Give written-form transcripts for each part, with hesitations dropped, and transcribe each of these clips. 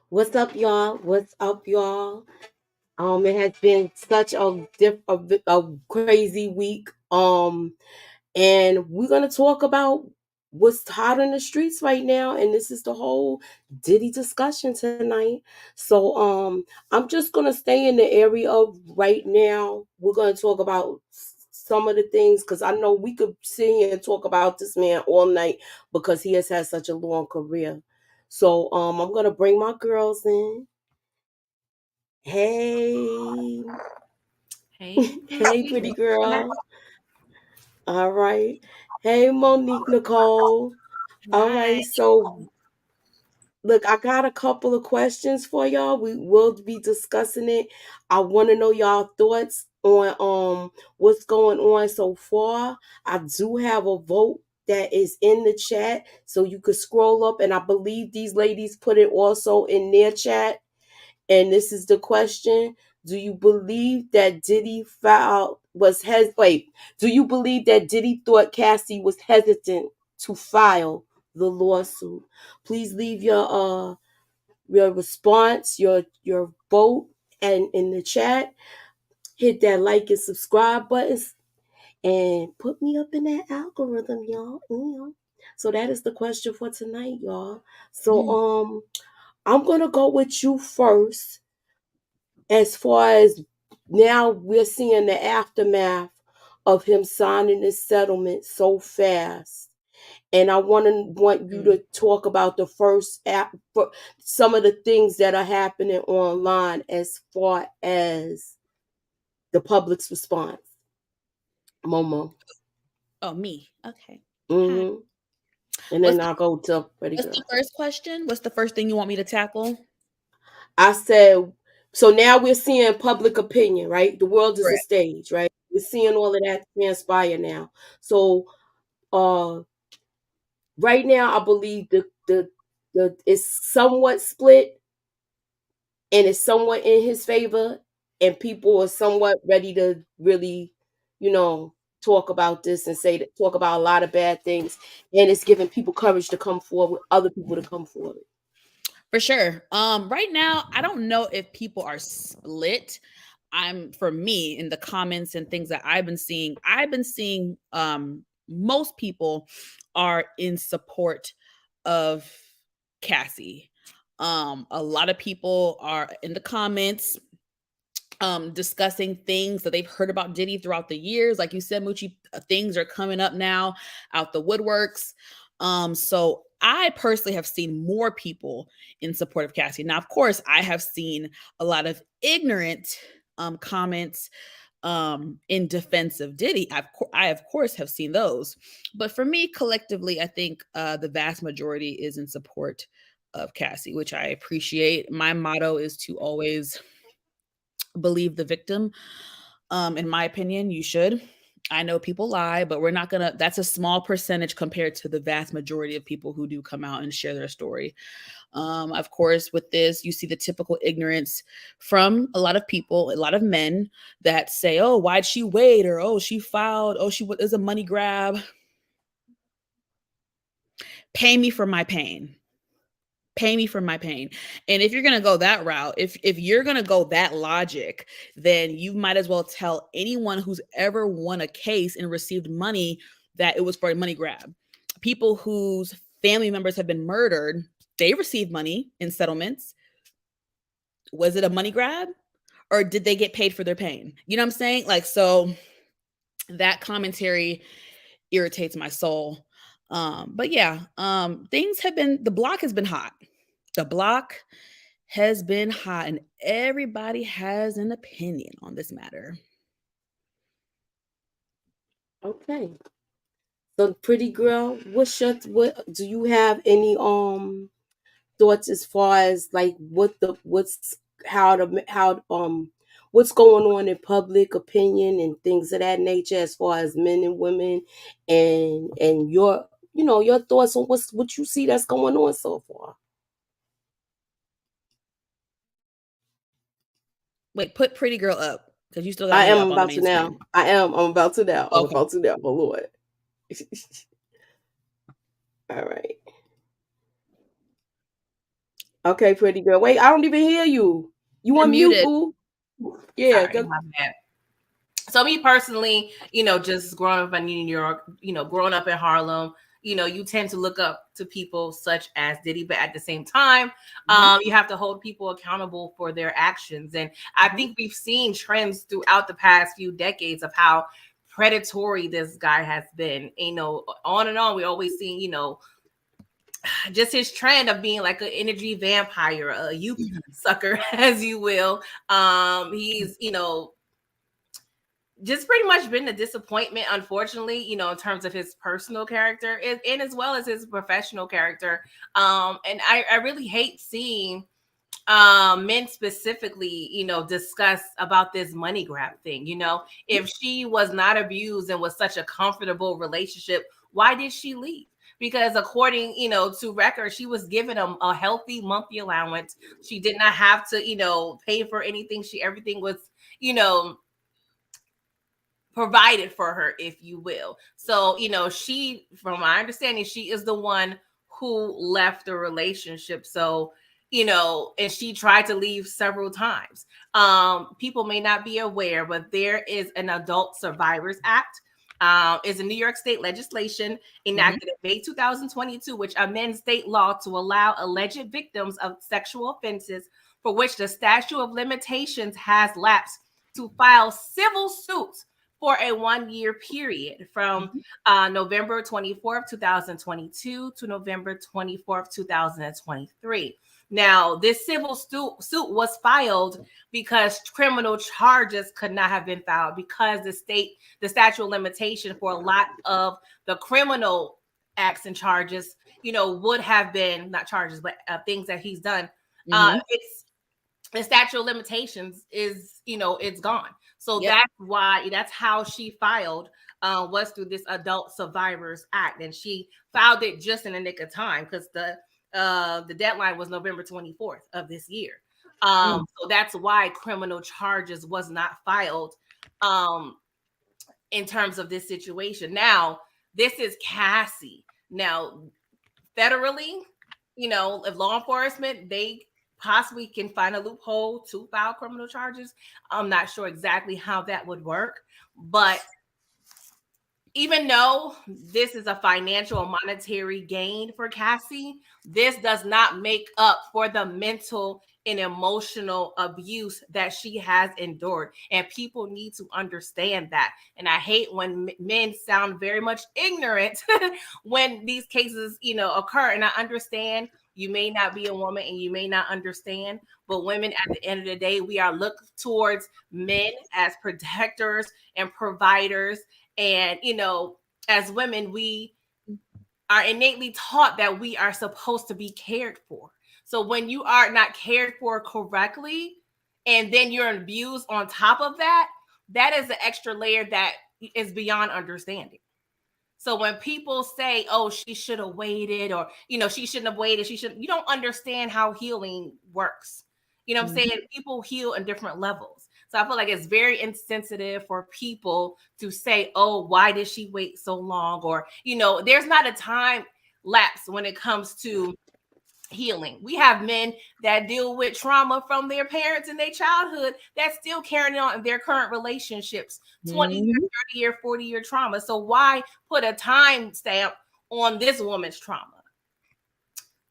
What's up, y'all? What's up, y'all? It has been such a crazy week. And we're gonna talk about what's hot in the streets right now, and this is the whole Diddy discussion tonight. So, I'm just gonna stay in the area of right now. We're gonna talk about some of the things because I know we could sit here and talk about this man all night because he has had such a long career. So, I'm gonna bring my girls in. Hey, Hey, hey, pretty what's going on? girl. All right. Hey, Monique Nicole. All Hi. right. So, look, I got a couple of questions for y'all. We will be discussing it. I want to know y'all thoughts on what's going on so far. I do have a vote that is in the chat, so you could scroll up, and I believe these ladies put it also in their chat. And this is the question: do you believe that Diddy filed was hes wait? Do you believe that Diddy thought Cassie was hesitant to file the lawsuit? Please leave your response, your vote, and in the chat. Hit that like and subscribe buttons, and put me up in that algorithm, y'all. So that is the question for tonight, y'all. So Mm. I'm gonna go with you first as far as now we're seeing the aftermath of him signing this settlement so fast. And I want you to talk about the first app for some of the things that are happening online as far as the public's response. Momo. Oh, me. Okay. Hi. Mm-hmm. And What's then the I'll go to Pretty what's the Girl. first question? What's the first thing you want me to tackle? I said, so now we're seeing public opinion, right? The world is a Correct. stage, right? We're seeing all of that transpire now. So uh right now I believe the it's somewhat split and it's somewhat in his favor, and people are somewhat ready to really, you know, talk about this and say that talk about a lot of bad things, and it's giving people courage to come forward, other people to come forward. For sure. Right now, I don't know if people are split. I'm for me in the comments and things that I've been seeing most people are in support of Cassie. A lot of people are in the comments discussing things that they've heard about Diddy throughout the years. Like you said, Moochie, things are coming up now out the woodworks. So I personally have seen more people in support of Cassie. Now, of course, I have seen a lot of ignorant comments in defense of Diddy. I of course have seen those, but for me, collectively, I think the vast majority is in support of Cassie, which I appreciate. My motto is to always believe the victim. In my opinion, you should. I know people lie, but we're not gonna. That's a small percentage compared to the vast majority of people who do come out and share their story. Of course, with this, you see the typical ignorance from a lot of people, a lot of men that say, "Oh, why'd she wait?" or "Oh, she filed." "Oh, she is a money grab." Pay me for my pain. Pay me for my pain. And if you're gonna go that route, if you're gonna go that logic, then you might as well tell anyone who's ever won a case and received money that it was for a money grab. People whose family members have been murdered, they received money in settlements. Was it a money grab? Or did they get paid for their pain? You know what I'm saying? Like, so that commentary irritates my soul. But yeah, things have been, the block has been hot. The block has been hot, and everybody has an opinion on this matter. Okay. So Pretty Girl, what do you have any thoughts as far as like what's how what's going on in public opinion and things of that nature as far as men and women, and your your thoughts on what you see that's going on so far. Wait, put Pretty Girl up because you still got I me am up on the about to main now. screen. I'm about to now. I'm Okay. about to now. Oh Lord. All right. Okay, pretty girl. Wait, I don't even hear you. You You're on mute, muted. boo. Yeah, Sorry, go. my bad. So me personally, just growing up in New York, growing up in Harlem, you tend to look up to people such as Diddy, but at the same time, you have to hold people accountable for their actions. And I think we've seen trends throughout the past few decades of how predatory this guy has been. On and on. We always seen, just his trend of being like an energy vampire, a youth sucker, as you will. He's, just pretty much been a disappointment, unfortunately, in terms of his personal character and as well as his professional character. And I really hate seeing men specifically, discuss about this money grab thing. If she was not abused and was such a comfortable relationship, why did she leave? Because according, to record, she was given a healthy monthly allowance. She did not have to, pay for anything. Everything was, you know, provided for her, if you will. So, she, from my understanding, she is the one who left the relationship. So, and she tried to leave several times. People may not be aware, but there is an Adult Survivors Act. Is a New York state legislation enacted in May 2022, which amends state law to allow alleged victims of sexual offenses for which the statute of limitations has lapsed to file civil suits for a 1 year period from November 24th, 2022 to November 24th, 2023. Now, this civil suit was filed because criminal charges could not have been filed because the statute of limitation for a lot of the criminal acts and charges, would have been not charges, but things that he's done. It's the statute of limitations is, it's gone. So that's how she filed, was through this Adult Survivors Act. And she filed it just in the nick of time because the deadline was November 24th of this year. So that's why criminal charges was not filed in terms of this situation. Now, this is Cassie. Now, federally, if law enforcement, they possibly can find a loophole to file criminal charges. I'm not sure exactly how that would work, but even though this is a financial and monetary gain for Cassie, this does not make up for the mental and emotional abuse that she has endured. And people need to understand that. And I hate when men sound very much ignorant when these cases, occur. And I understand you may not be a woman and you may not understand, but women at the end of the day, we are looked towards men as protectors and providers. And, as women, we are innately taught that we are supposed to be cared for. So when you are not cared for correctly, and then you're abused on top of that, that is the extra layer that is beyond understanding. So when people say, "Oh, she should have waited," or she shouldn't have waited, you don't understand how healing works. You know what I'm saying? People heal in different levels. So I feel like it's very insensitive for people to say, "Oh, why did she wait so long?" Or, there's not a time lapse when it comes to healing. We have men that deal with trauma from their parents in their childhood that's still carrying on in their current relationships, 20-year, 30-year, 40-year trauma. So why put a time stamp on this woman's trauma?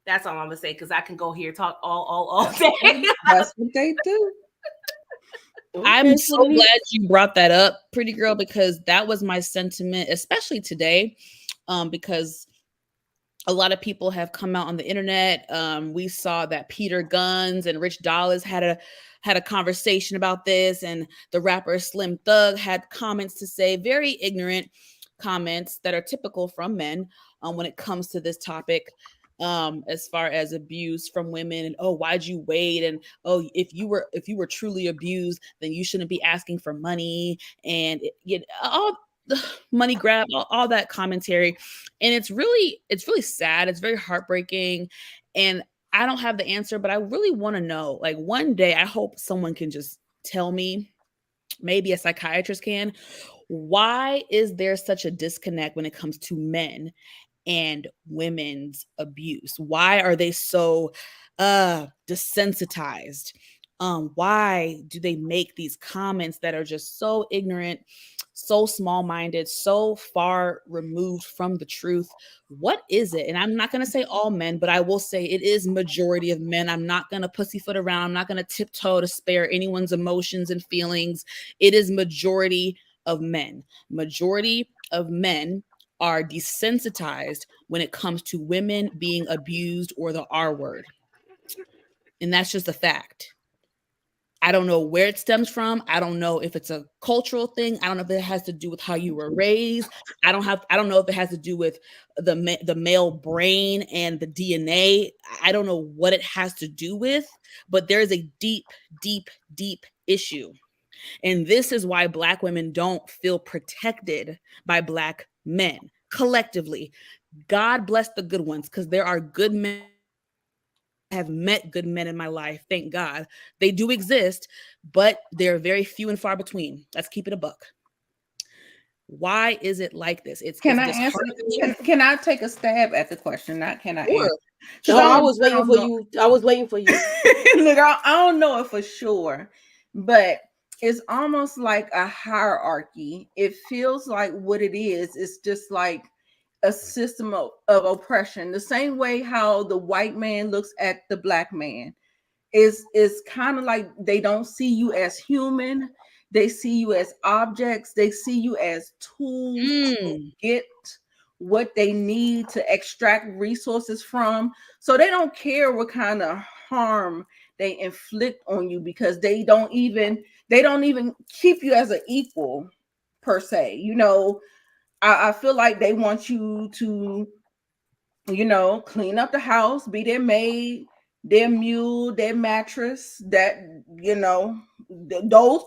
That's all I'm gonna say, because I can go here talk all day. That's what they do. I'm so glad you brought that up, pretty girl, because that was my sentiment, especially today, because a lot of people have come out on the internet. We saw that Peter Guns and Rich Dollaz had a conversation about this, and the rapper Slim Thug had comments to say, very ignorant comments that are typical from men when it comes to this topic. As far as abuse from women, and, oh, why'd you wait? And, oh, if you were truly abused, then you shouldn't be asking for money, and all money grab, all that commentary. And it's really sad. It's very heartbreaking. And I don't have the answer, but I really want to know, like, one day I hope someone can just tell me, maybe a psychiatrist can, why is there such a disconnect when it comes to men and women's abuse? Why are they so desensitized? Why do they make these comments that are just so ignorant, so small-minded, so far removed from the truth? What is it? And I'm not going to say all men, but I will say it is majority of men. I'm not going to pussyfoot around. I'm not going to tiptoe to spare anyone's emotions and feelings. It is majority of men. Majority of men are desensitized when it comes to women being abused or the R word. And that's just a fact. I don't know where it stems from. I don't know if it's a cultural thing. I don't know if it has to do with how you were raised. I don't know if it has to do with the male brain and the DNA. I don't know what it has to do with, but there's a deep, deep, deep issue. And this is why Black women don't feel protected by Black men collectively. God bless the good ones, because there are good men. I have met good men in my life, thank God. They do exist, but they're very few and far between. Let's keep it a buck. Why is it like this? Can It's I answer? disheartening. Can I take a stab at the question? Not can I answer? Sure. Because No, I I was waiting don't for know. you. I was waiting for you. Look, I don't know it for sure, but it's almost like a hierarchy. It feels like what it is. It's just like a system of oppression. The same way how the white man looks at the Black man is kind of like they don't see you as human. They see you as objects. They see you as tools to Mm. get what they need to extract resources from. So they don't care what kind of harm they inflict on you, because they don't even keep you as an equal per se. I feel like they want you to clean up the house, be their maid, their mule, their mattress, those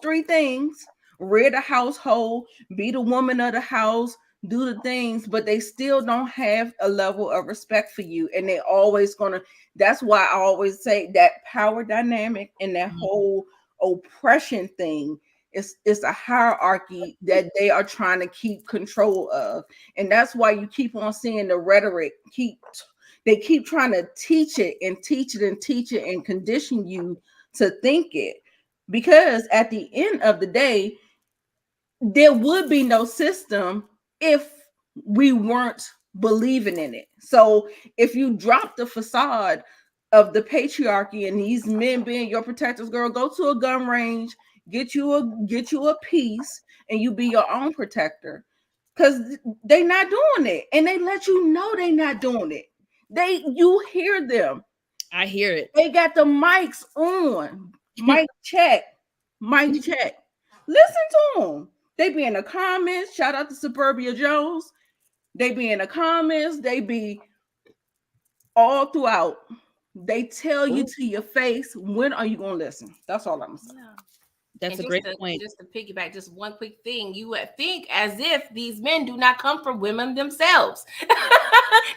three things, rear the household, be the woman of the house, do the things, but they still don't have a level of respect for you. And they always gonna, that's why I always say that power dynamic and that whole oppression thing is a hierarchy that they are trying to keep control of. And that's why you keep on seeing the rhetoric they keep trying to teach it and teach it and teach it and condition you to think it, because at the end of the day there would be no system if we weren't believing in it. So if you drop the facade of the patriarchy and these men being your protectors, girl, go to a gun range, get you a piece, and you be your own protector. Because they not doing it, and they let you know they not doing it. You hear them. I hear it. They got the mics on. Mic check. Mic check. Listen to them. They be in the comments. Shout out to Suburbia Jones. They be in the comments. They be all throughout. They tell you to your face, when are you gonna listen? That's all I'm saying. Yeah. That's And a great just point. to piggyback, just one quick thing, you would think as if these men do not come from women themselves,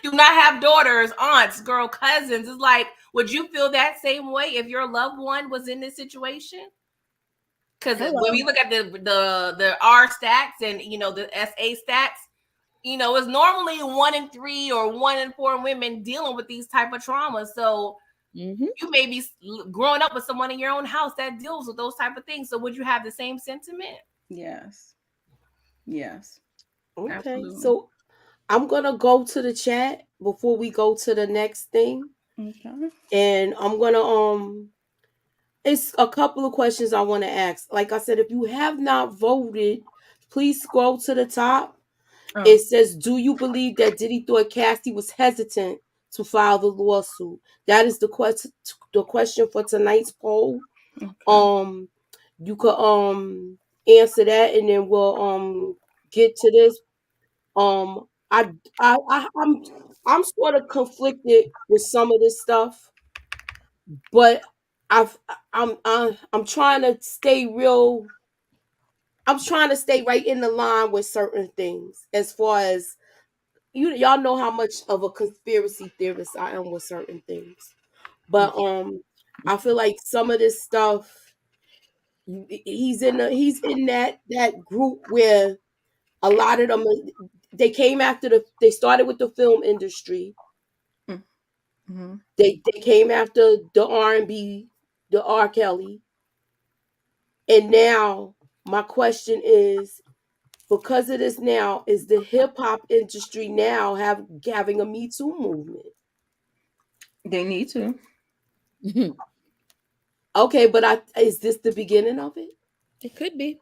do not have daughters, aunts, girl, cousins. It's like, would you feel that same way if your loved one was in this situation? Because when we look at the R stats and the SA stats, it's normally 1 in 3 or 1 in 4 women dealing with these type of traumas. So you may be growing up with someone in your own house that deals with those type of things. So would you have the same sentiment? Yes. Yes. Okay. Absolutely. So I'm gonna go to the chat before we go to the next thing. Okay. And I'm gonna it's a couple of questions I want to ask. Like I said, if you have not voted, please scroll to the top. It says, do you believe that Diddy thought Cassie was hesitant to file the lawsuit? That is the question for tonight's poll. Okay. You could answer that, and then we'll get to this. Um I I'm sort of conflicted with some of this stuff, but I've I'm trying to stay real. I'm trying to stay right in the line with certain things, as far as y'all know how much of a conspiracy theorist I am with certain things. But I feel like some of this stuff, he's in that group where a lot of them they came after they started with the film industry. Mm-hmm. They came after the R&B, the R. Kelly. And now my question is, because of this now, is the hip hop industry now having a Me Too movement? They need to. Okay, but is this the beginning of it? It could be.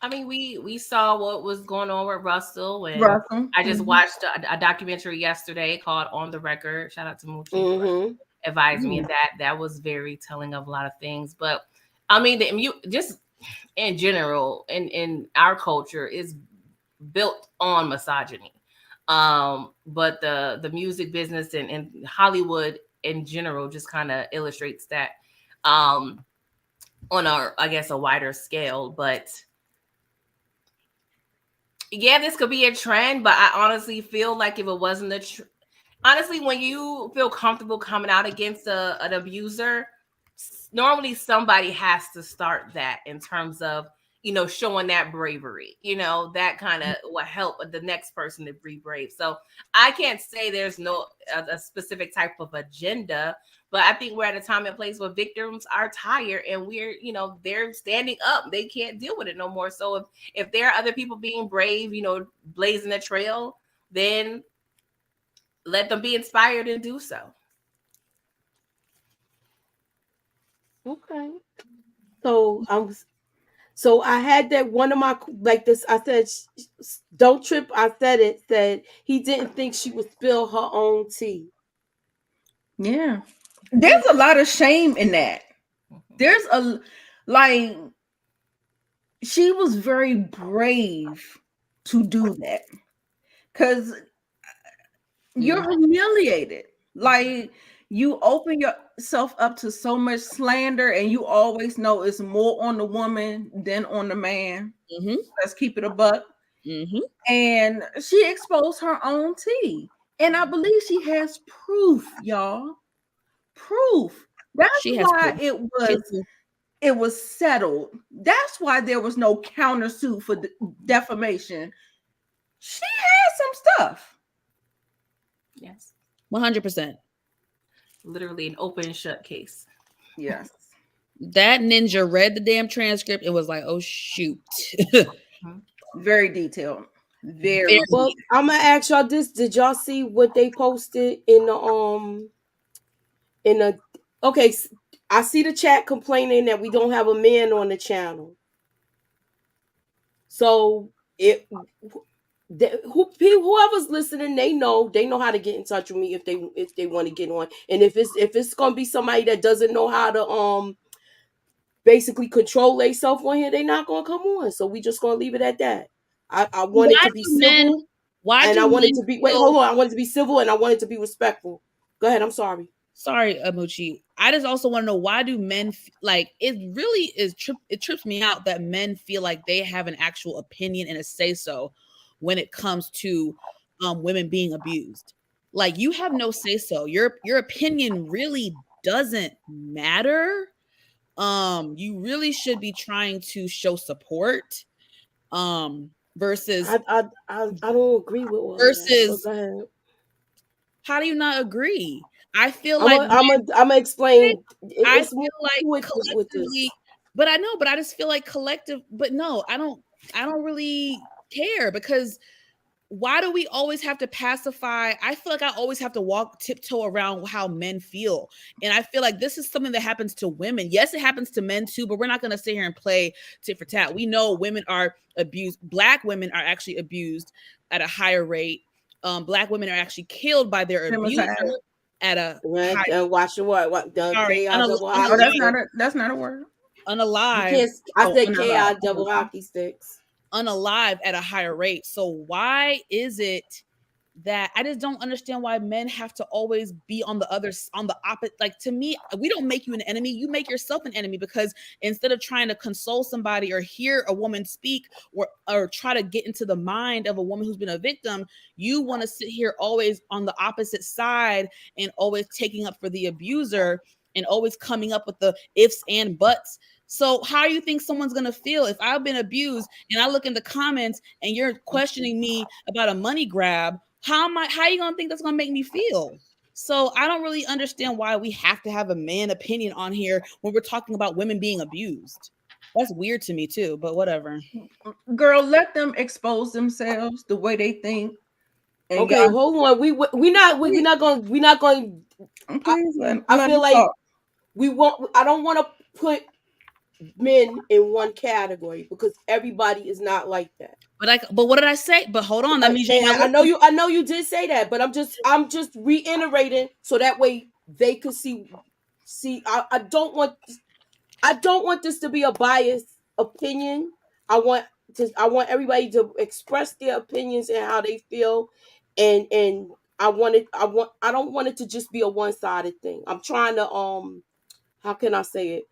I mean, we saw what was going on with Russell, and Russell. I just watched a documentary yesterday called "On the Record." Shout out to Moochie for advising me, and that was very telling of a lot of things. But I mean, just in general, in our culture, is built on misogyny. But the music business and Hollywood in general just kind of illustrates that on I guess a wider scale. But yeah, this could be a trend, but I honestly feel like if it wasn't honestly, when you feel comfortable coming out against an abuser, normally somebody has to start that in terms of, showing that bravery, that kind of will help the next person to be brave. So I can't say there's no a specific type of agenda, but I think we're at a time and place where victims are tired and they're standing up. They can't deal with it no more. So if there are other people being brave, blazing a trail, then let them be inspired and do so. Okay. So I had that one of my like this. I said, "Don't trip." I said it. Said he didn't think she would spill her own tea. Yeah. There's a lot of shame in that. There's like, she was very brave to do that, because you're humiliated. Like, you open yourself up to so much slander, and you always know it's more on the woman than on the man. Let's keep it a buck. And she exposed her own tea, and I believe she has proof, y'all. Proof. That's why it was settled. That's why there was no countersuit for defamation. She had some stuff. Yes. 100%. Literally an open shut case. Yes. That ninja read the damn transcript and was like, "Oh shoot." Very detailed. Very. Well, I'm gonna ask y'all this: did y'all see what they posted in the Okay, I see the chat complaining that we don't have a man on the channel. So whoever's listening, they know how to get in touch with me if they want to get on. And if it's gonna be somebody that doesn't know how to basically control themselves on here, they're not gonna come on. So we just gonna leave it at that. I want it to be civil. I want it to be hold on. I want it to be civil and I want it to be respectful. Go ahead. I'm sorry. Sorry, Moochie. I just also want to know, why do men like it? Really it trips me out that men feel like they have an actual opinion and a say so when it comes to women being abused. Like, you have no say so. Your opinion really doesn't matter. You really should be trying to show support. Versus I don't agree with all versus. That. Go ahead. How do you not agree? I feel like I'm gonna explain. I feel like collectively, but I know, but I just feel like collective. But no, I don't really care, because why do we always have to pacify? I feel like I always have to tiptoe around how men feel. And I feel like this is something that happens to women. Yes, it happens to men too, but we're not going to sit here and play tit for tat. We know women are abused. Black women are actually abused at a higher rate. Black women are actually killed by their abuser at a higher. Watch what Sorry, that's not a word. Unalive. I said KI double hockey sticks. Unalive at a higher rate. So why is it that I just don't understand why men have to always be on the opposite? Like, to me, we don't make you an enemy. You make yourself an enemy, because instead of trying to console somebody or hear a woman speak or try to get into the mind of a woman who's been a victim, you want to sit here always on the opposite side and always taking up for the abuser. and always coming up with the ifs and buts. So how do you think someone's gonna feel if I've been abused and I look in the comments and you're questioning me about a money grab? How are you gonna think that's gonna make me feel? So I don't really understand why we have to have a man opinion on here when we're talking about women being abused. That's weird to me too, but whatever. Girl, let them expose themselves the way they think. And Okay, hold on. We're not going. please I let feel me like talk. I don't want to put men in one category because everybody is not like that. But what did I say? But hold on, that means you're not listening. I know you did say that, but I'm just reiterating so that way they could see. I don't want this to be a biased opinion. I want everybody to express their opinions and how they feel, and I don't want it to just be a one-sided thing. I'm trying to how can I say it?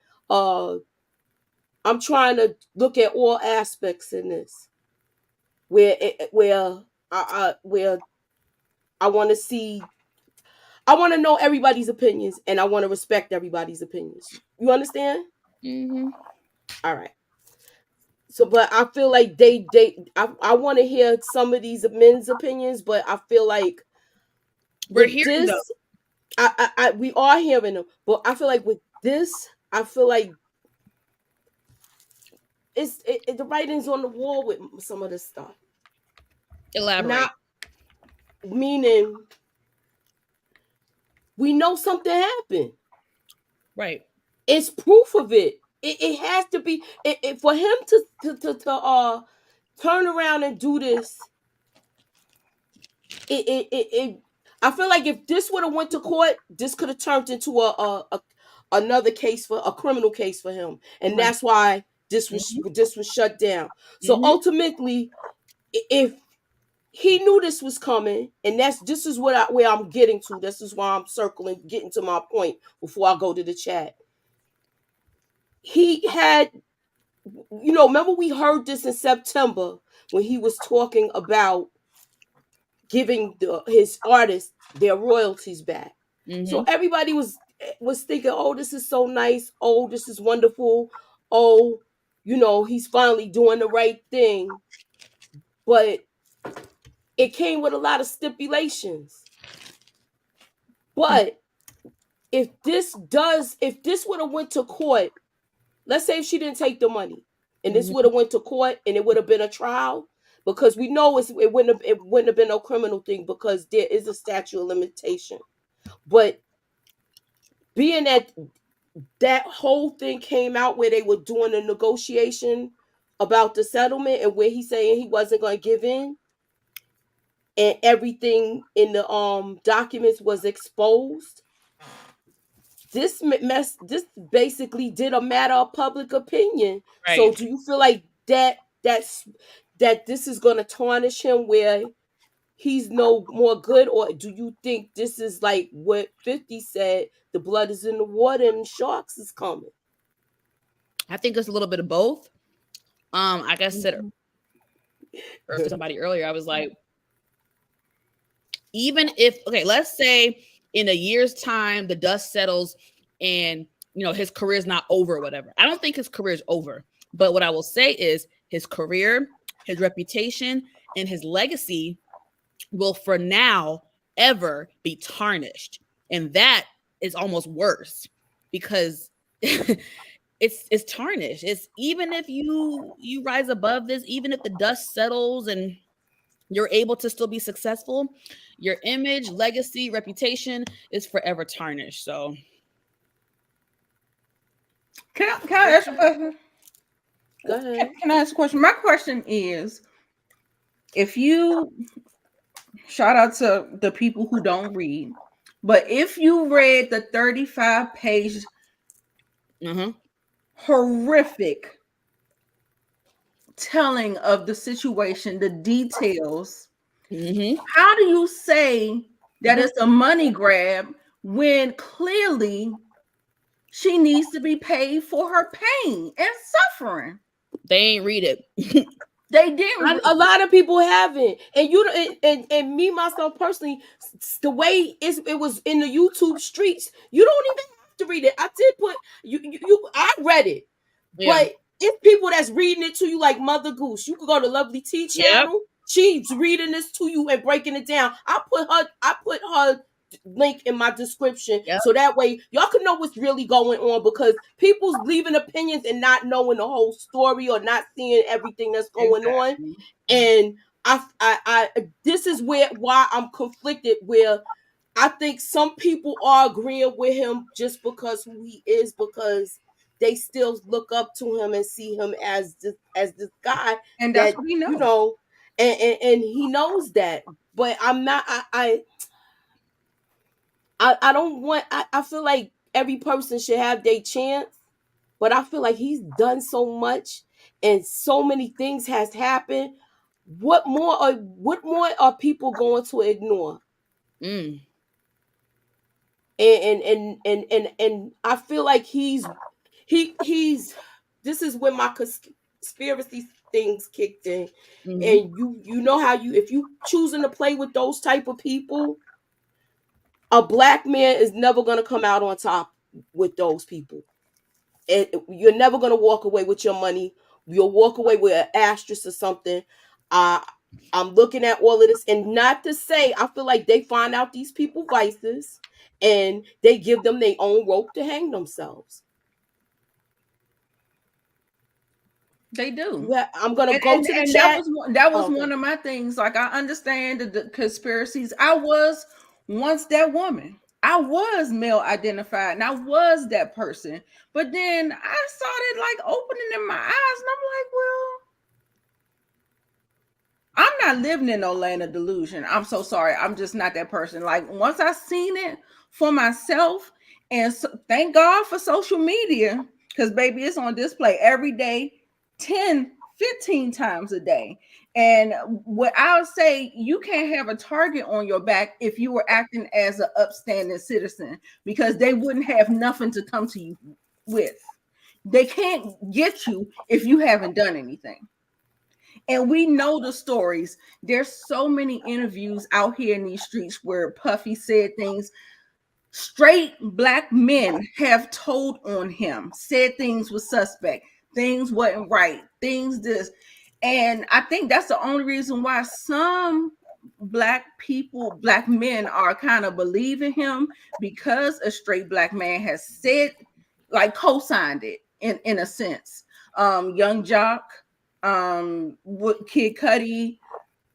I'm trying to look at all aspects in this where I want to see. I want to know everybody's opinions, and I want to respect everybody's opinions. You understand? Mm-hmm. All right. So, but I feel like I want to hear some of these men's opinions, but I feel like We're with hearing them. this, we are hearing them, but I feel like with this, I feel like the writing's on the wall with some of this stuff. Elaborate. Not meaning we know something happened. Right. It's proof of it. It has to be for him to turn around and do this. I feel like if this would have went to court, this could have turned into another case for a criminal case for him, and that's why this was shut down. So ultimately, if he knew this was coming, and this is where I'm getting to. This is why I'm getting to my point before I go to the chat. He had, remember we heard this in September when he was talking about giving his artists their royalties back. Mm-hmm. So everybody was thinking, oh, this is so nice. Oh, this is wonderful. Oh, he's finally doing the right thing. But it came with a lot of stipulations. But if this would have went to court, let's say if she didn't take the money and this would have went to court and it would have been a trial, because we know it wouldn't have been no criminal thing because there is a statute of limitation. But being that whole thing came out where they were doing a negotiation about the settlement and where he's saying he wasn't going to give in, and everything in the documents was exposed. This basically did a matter of public opinion. Right. So do you feel like that this is going to tarnish him where he's no more good, or do you think this is like what 50 said, the blood is in the water and sharks is coming? I think it's a little bit of both. Like I said to somebody earlier, I was like, even if, let's say in a year's time the dust settles and his career is not over or whatever. I don't think his career is over, but what I will say is his career, his reputation, and his legacy will for now ever be tarnished, and that is almost worse because it's tarnished. It's even if you rise above this, even if the dust settles and you're able to still be successful, your image, legacy, reputation is forever tarnished. So can I ask a question? Go ahead. Can I ask a question? My question is, if you, shout out to the people who don't read, but if you read the 35-page horrific telling of the situation, the details, how do you say that it's a money grab when clearly she needs to be paid for her pain and suffering? They ain't read it. They didn't. A lot of people haven't, and me myself personally, the way it was in the YouTube streets, you don't even to read it. I did put you I read it. Yeah. But it's people that's reading it to you like Mother Goose. You could go to Lovely Tea Yep. channel. She's reading this to you and breaking it down. I put her link in my description Yep. so that way y'all can know what's really going on, because people's leaving opinions and not knowing the whole story or not seeing everything that's going on. Exactly. And I this is why I'm conflicted, where I think some people are agreeing with him just because who he is, because they still look up to him and see him as this guy And that's that, what he knows. you know, and he knows that. But I'm not. I don't want. I feel like every person should have their chance, but I feel like he's done so much and so many things has happened. What more are people going to ignore? Mm. And I feel like he's this is when my conspiracy things kicked in. Mhm. And you know how if you choosing to play with those type of people, a black man is never going to come out on top with those people. And you're never going to walk away with your money. You'll walk away with an asterisk or something. uh I'm looking at all of this, and not to say, I feel like they find out these people vices and they give them their own rope to hang themselves. They do. Yeah, I'm gonna And, go and, to the and chat. that was Okay. one of my things. Like, I understand the conspiracies. I was once that woman. I was male identified and I was that person. But then I started like opening in my eyes, and I'm like, well, I'm not living in no land of delusion. I'm so sorry. I'm just not that person. Like, once I seen it for myself, and thank God for social media, because baby, it's on display every day, 10, 15 times a day. And what I'll say, you can't have a target on your back if you were acting as an upstanding citizen, because they wouldn't have nothing to come to you with. They can't get you if you haven't done anything. And we know the stories. There's so many interviews out here in these streets where Puffy said things. Straight black men have told on him, said things were suspect, things wasn't right, things this. And I think that's the only reason why some black people, black men, are kind of believing him, because a straight black man has said, like, co-signed it in a sense. Young Jock, Kid Cudi,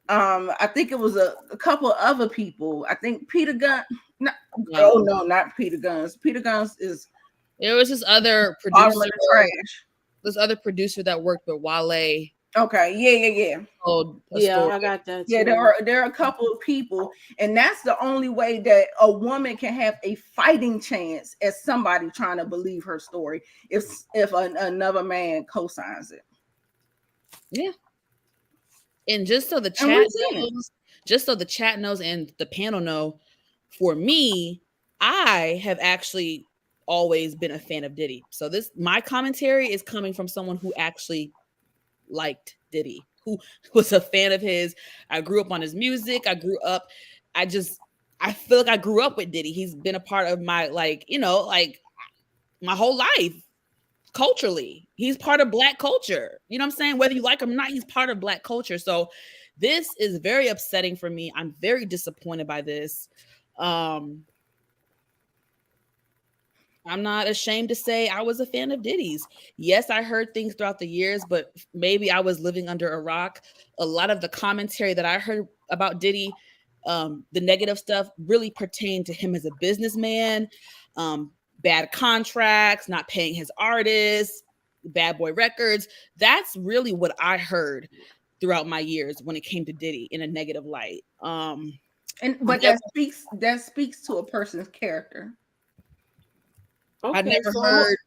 I think it was a couple other people. I think Peter Gunn. No, No. oh no, not Peter Guns. Peter Guns is There was this other bottom of producer. the trash. This other producer that worked with Wale. Okay, yeah. Told a Yeah, story. I got that too. Yeah, there are a couple of people, and that's the only way that a woman can have a fighting chance as somebody trying to believe her story, if another man co-signs it. Yeah. And just so the And we've chat seen it. knows, just so the chat knows and the panel know, for me, I have actually always been a fan of Diddy. So my commentary is coming from someone who actually liked Diddy, who was a fan of his. I grew up on his music. I feel like I grew up with Diddy. He's been a part of my, like my whole life. Culturally, he's part of black culture. You know what I'm saying? Whether you like him or not, he's part of black culture. So this is very upsetting for me. I'm very disappointed by this. I'm not ashamed to say I was a fan of Diddy's. Yes, I heard things throughout the years, but maybe I was living under a rock. A lot of the commentary that I heard about Diddy, the negative stuff, really pertained to him as a businessman, bad contracts, not paying his artists, Bad Boy Records. That's really what I heard throughout my years when it came to Diddy in a negative light. But that speaks to a person's character. I Okay, never so heard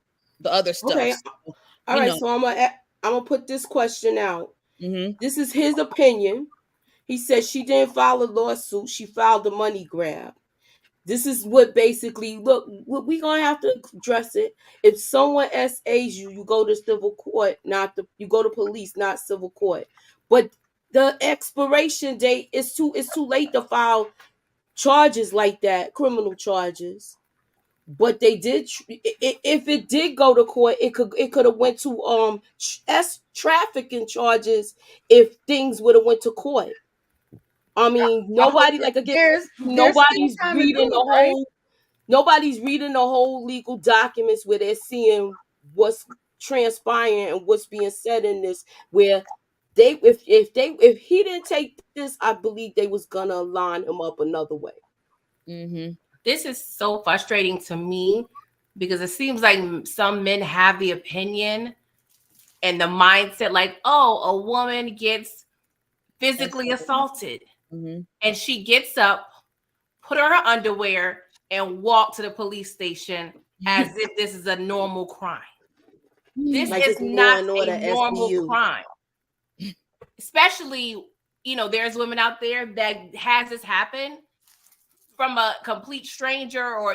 the other stuff. okay, So, all right. So I'm gonna put this question out. This is his opinion. He said she didn't file a lawsuit. She filed a money grab. This is what basically, look, we gonna have to address it. If someone SAs you, you go to civil court, you go to police, not civil court. But the expiration date it's too late to file charges like that, criminal charges. but they did. If it did go to court, it could have went to trafficking charges if things would have went to court. I mean, I hope nobody, like, again, there's still nobody's time to reading do the it, right? whole nobody's reading the whole legal documents where they're seeing what's transpiring and what's being said in this. Where they, if he didn't take this, I believe they was gonna line him up another way. Mm-hmm. This is so frustrating to me because it seems like some men have the opinion and the mindset like, oh, a woman gets physically assaulted and she gets up, put on her underwear, and walk to the police station as if this is a normal crime. This Like is it's Law not and Order a normal SVU. crime. Especially, there's women out there that has this happen from a complete stranger, or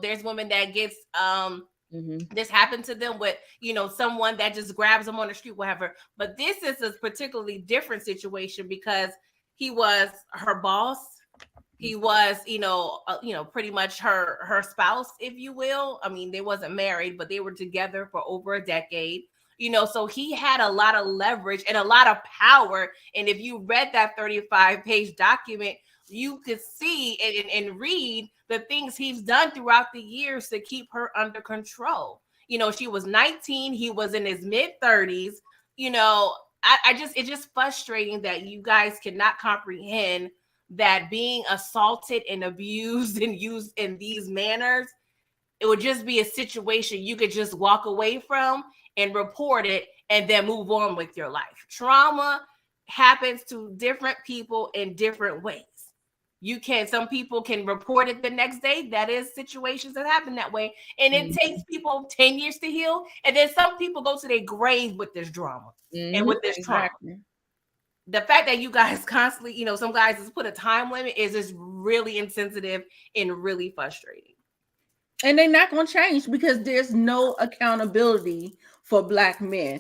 there's women that gets this happened to them with someone that just grabs them on the street, whatever. But this is a particularly different situation because he was her boss. He was pretty much her spouse, if you will. I mean, they wasn't married, but they were together for over a decade. So he had a lot of leverage and a lot of power. And if you read that 35-page document, you could see and read the things he's done throughout the years to keep her under control. She was 19, he was in his mid-30s. It's just frustrating that you guys cannot comprehend that being assaulted and abused and used in these manners, it would just be a situation you could just walk away from and report it and then move on with your life. Trauma happens to different people in different ways. Some people can report it the next day. That is situations that happen that way. And it takes people 10 years to heal. And then some people go to their grave with this drama and with this trauma. The fact that you guys constantly, some guys just put a time limit is just really insensitive and really frustrating. And they're not going to change because there's no accountability for Black men.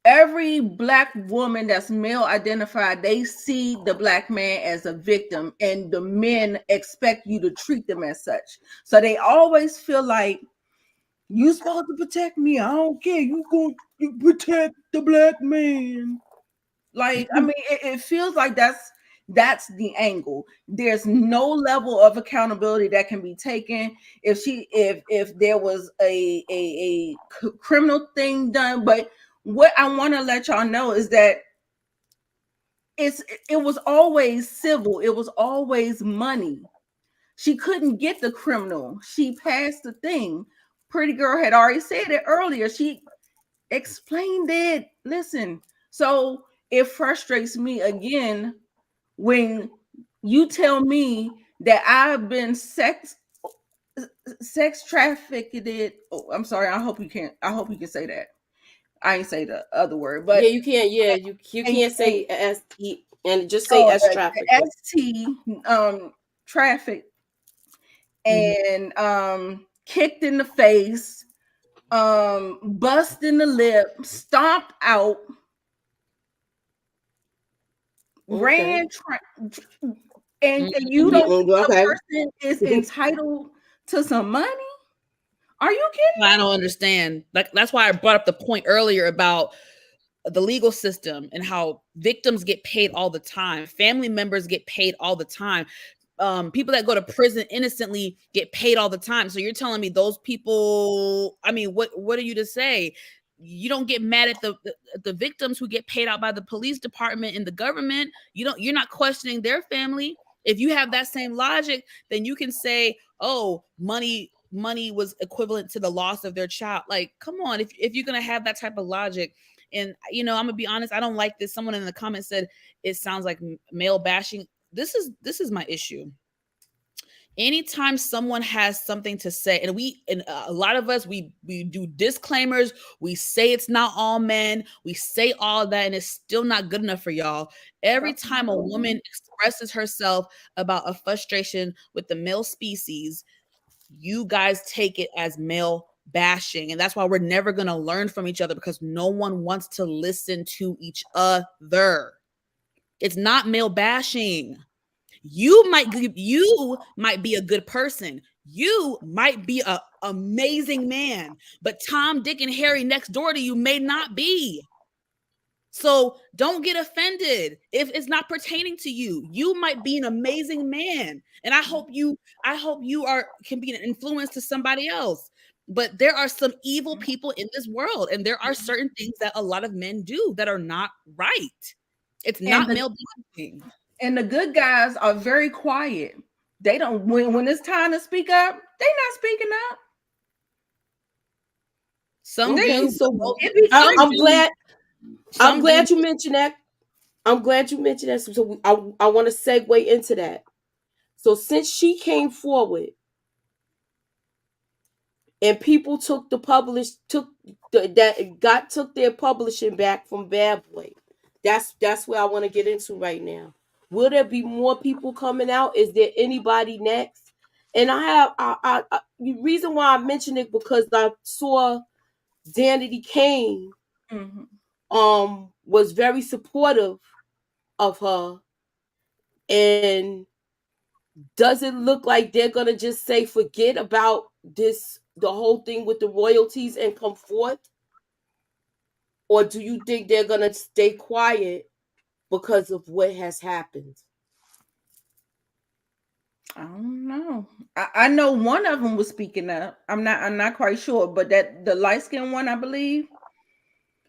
Every Black woman that's male identified, they see the Black man as a victim, and the men expect you to treat them as such. So they always feel like you're supposed to protect me. I don't care. You going to protect the Black man. Like, I mean, it feels like that's the angle. There's no level of accountability that can be taken if there was a criminal thing done. But what I want to let y'all know is that it was always civil. It was always money. She couldn't get the criminal. She passed the thing. Pretty Girl had already said it earlier. She explained it. Listen, so it frustrates me again when you tell me that I've been sex trafficked. Oh, I'm sorry. I hope you can say that. I ain't say the other word, but yeah, you can't. Yeah, you can't say ST and just say S traffic. ST traffic and kicked in the face, bust in the lip, stomped out, ran, and you don't think a person is entitled to some money? Are you kidding? I don't understand. Like, that's why I brought up the point earlier about the legal system and how victims get paid all the time. Family members get paid all the time. People that go to prison innocently get paid all the time. So you're telling me those people, I mean, what are you to say? You don't get mad at the victims who get paid out by the police department and the government. You're not questioning their family. If you have that same logic, then you can say, oh, money was equivalent to the loss of their child. Like, come on, if you're gonna have that type of logic. And I'm gonna be honest, I don't like this. Someone in the comments said it sounds like male bashing. This is my issue. Anytime someone has something to say, and a lot of us, we do disclaimers, we say it's not all men, we say all that, and it's still not good enough for y'all. Every time a woman expresses herself about a frustration with the male species, you guys take it as male bashing. And that's why we're never going to learn from each other, because no one wants to listen to each other. It's not male bashing. You might be a good person. You might be an amazing man, but Tom, Dick, and Harry next door to you may not be. So don't get offended if it's not pertaining to you. You might be an amazing man, and I hope you can be an influence to somebody else. But there are some evil people in this world, and there are certain things that a lot of men do that are not right. It's not male dominating. And the good guys are very quiet. They don't when it's time to speak up, they not speaking up. Some Okay, do. so I'm glad. I'm Some glad do. you mentioned that. I'm glad you mentioned that. So I want to segue into that. So since she came forward and people took their publishing back from Bad Boy, that's where I want to get into right now. Will there be more people coming out? Is there anybody next? And the reason why I mentioned it because I saw Danity Kane was very supportive of her. And does it look like they're gonna just say forget about the whole thing with the royalties and come forth? Or do you think they're gonna stay quiet because of what has happened? I don't know. I know one of them was speaking up. I'm not quite sure, but that the light skinned one, I believe.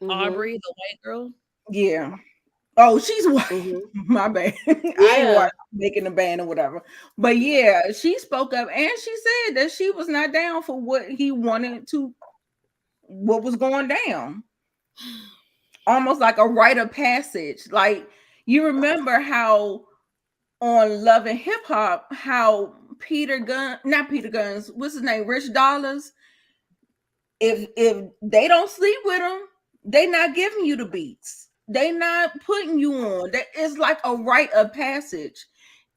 Aubrey, the white girl. Yeah. Oh, she's white. My bad. I ain't Yeah. making a band or whatever. But yeah, she spoke up and she said that she was not down for what he wanted to, what was going down. Almost like a rite of passage. Like you remember how on Love and Hip Hop, how not Peter Guns, what's his name, Rich Dollars. If they don't sleep with him, they not giving you the beats. They not putting you on. That is like a rite of passage,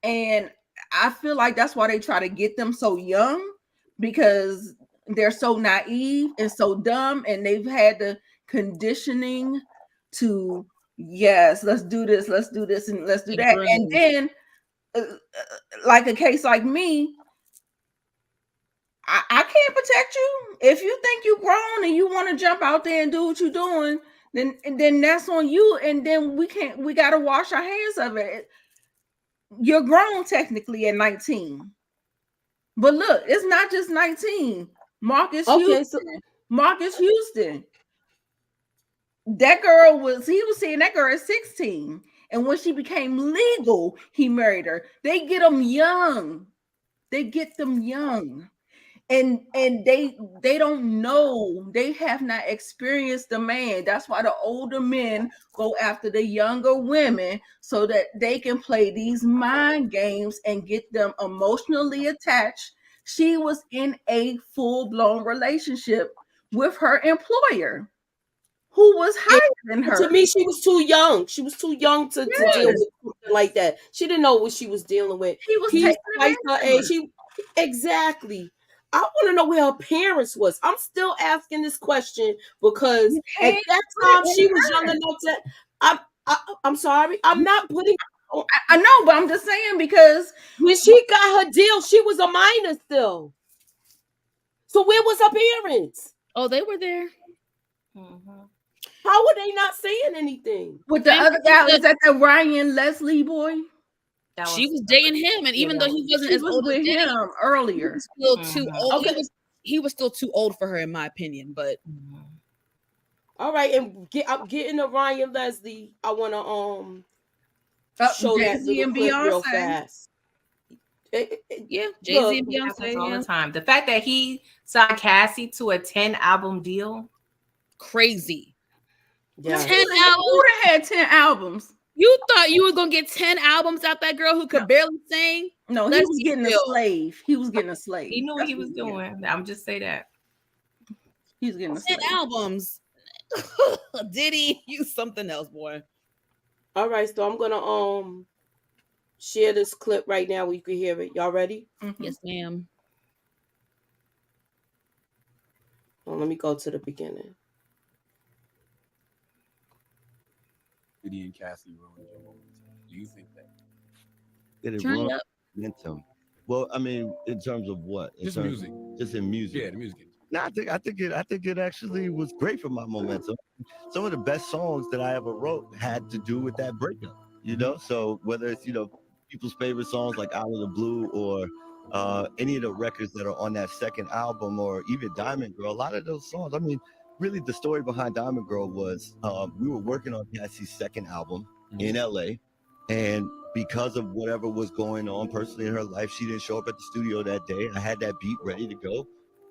and I feel like that's why they try to get them so young because they're so naive and so dumb, and they've had the conditioning to yes, let's do this, and let's do that, and then like a case like me, I can't protect you. If you think you grown and you want to jump out there and do what you're doing, then that's on you. And then we gotta wash our hands of it. You're grown technically at 19. But look, it's not just 19. Marcus Houston. That girl he was seeing that girl at 16. And when she became legal, he married her. They get them young. And they don't know, they have not experienced the man. That's why the older men go after the younger women so that they can play these mind games and get them emotionally attached. She was in a full-blown relationship with her employer who was higher than her. To me, she was too young. She was too young to deal with something like that. She didn't know what she was dealing with. He was He's taking twice her age. Exactly. I want to know where her parents was. I'm still asking this question because at that time she was young enough to. I'm sorry. I'm not putting. I know, but I'm just saying because when she got her deal, she was a minor still. So where was her parents? Oh, they were there. How were they not saying anything? With the other guy, is that the Ryan Leslie boy? She was dating him, and even though he wasn't as old as him earlier, he was still too old. He was still too old for her, in my opinion. But all right, and getting to Ryan Leslie, I want to show that little clip real fast. Yeah, Jay-Z and Beyonce all the time. The fact that he signed Cassie to a 10-album deal, crazy. Yeah. 10 albums. Who would have had 10 albums? You thought you were gonna get 10 albums out that girl who could barely sing? No, he was getting a slave. He was getting a slave. He knew what he was doing. I'm just say that. He's getting 10 albums. Diddy, you something else, boy. All right, so I'm gonna share this clip right now where you can hear it. Y'all ready? Yes, ma'am. Well, let me go to the beginning. Diddy and Cassie ruined your moment. Do you think that? Did it ruin momentum? Well, I mean, in terms of what? Just music. Just in music. Yeah, the music. No, I think it actually was great for my momentum. Some of the best songs that I ever wrote had to do with that breakup. You know, so whether it's people's favorite songs like "Out of the Blue" or any of the records that are on that second album, or even "Diamond Girl," a lot of those songs. I mean, really, the story behind "Diamond Girl" was we were working on Cassie's second album in LA, and because of whatever was going on personally in her life, she didn't show up at the studio that day. I had that beat ready to go.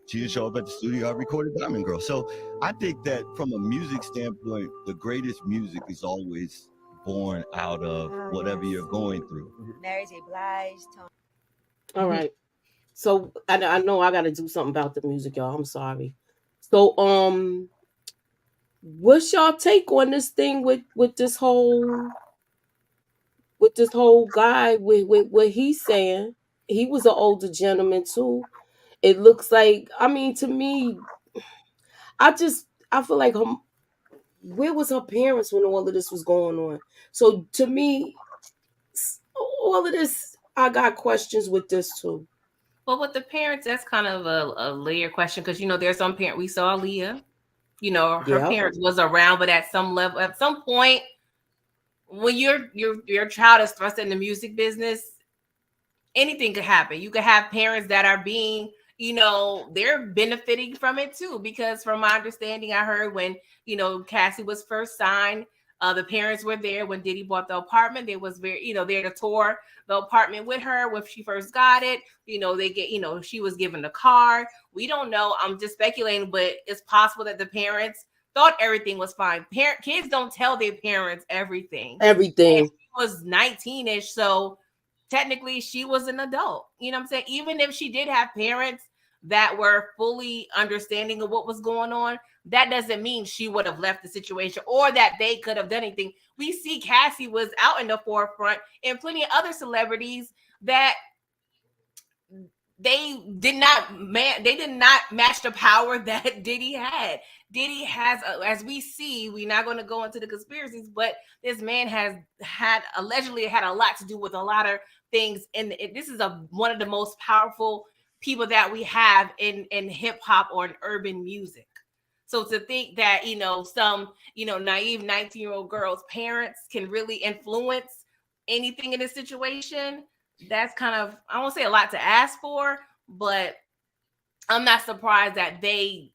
She didn't show up at the studio. I recorded Diamond Girl. So I think that from a music standpoint, the greatest music is always born out of whatever you're going through. Mary J. Blige, All right. So I know I got to do something about the music, y'all. I'm sorry. So what's y'all take on this thing with this whole guy with what he's saying? He was an older gentleman too. It looks like, I mean, to me, I feel like where was her parents when all of this was going on? So to me, all of this, I got questions with this too. Well, with the parents, that's kind of a layer question because there's some parent we saw Leah. Her Yeah. parents was around, but at some level, at some point, when your child is thrust in the music business, anything could happen. You could have parents that are being, they're benefiting from it too. Because from my understanding, I heard when Cassie was first signed, the parents were there when Diddy bought the apartment. They was very, there to tour the apartment with her when she first got it. They get, she was given a car. We don't know. I'm just speculating, but it's possible that the parents thought everything was fine. Kids don't tell their parents everything. Everything. And she was 19-ish, so technically she was an adult. You know what I'm saying? Even if she did have parents that were fully understanding of what was going on, that doesn't mean she would have left the situation or that they could have done anything. We see Cassie was out in the forefront and plenty of other celebrities that they did not match the power that Diddy had. Diddy has, as we see, we're not going to go into the conspiracies, but this man has allegedly had a lot to do with a lot of things. And this is one of the most powerful people that we have in hip hop or in urban music. So to think that, some, naive 19-year-old girl's parents can really influence anything in this situation, that's kind of, I won't say a lot to ask for, but I'm not surprised that they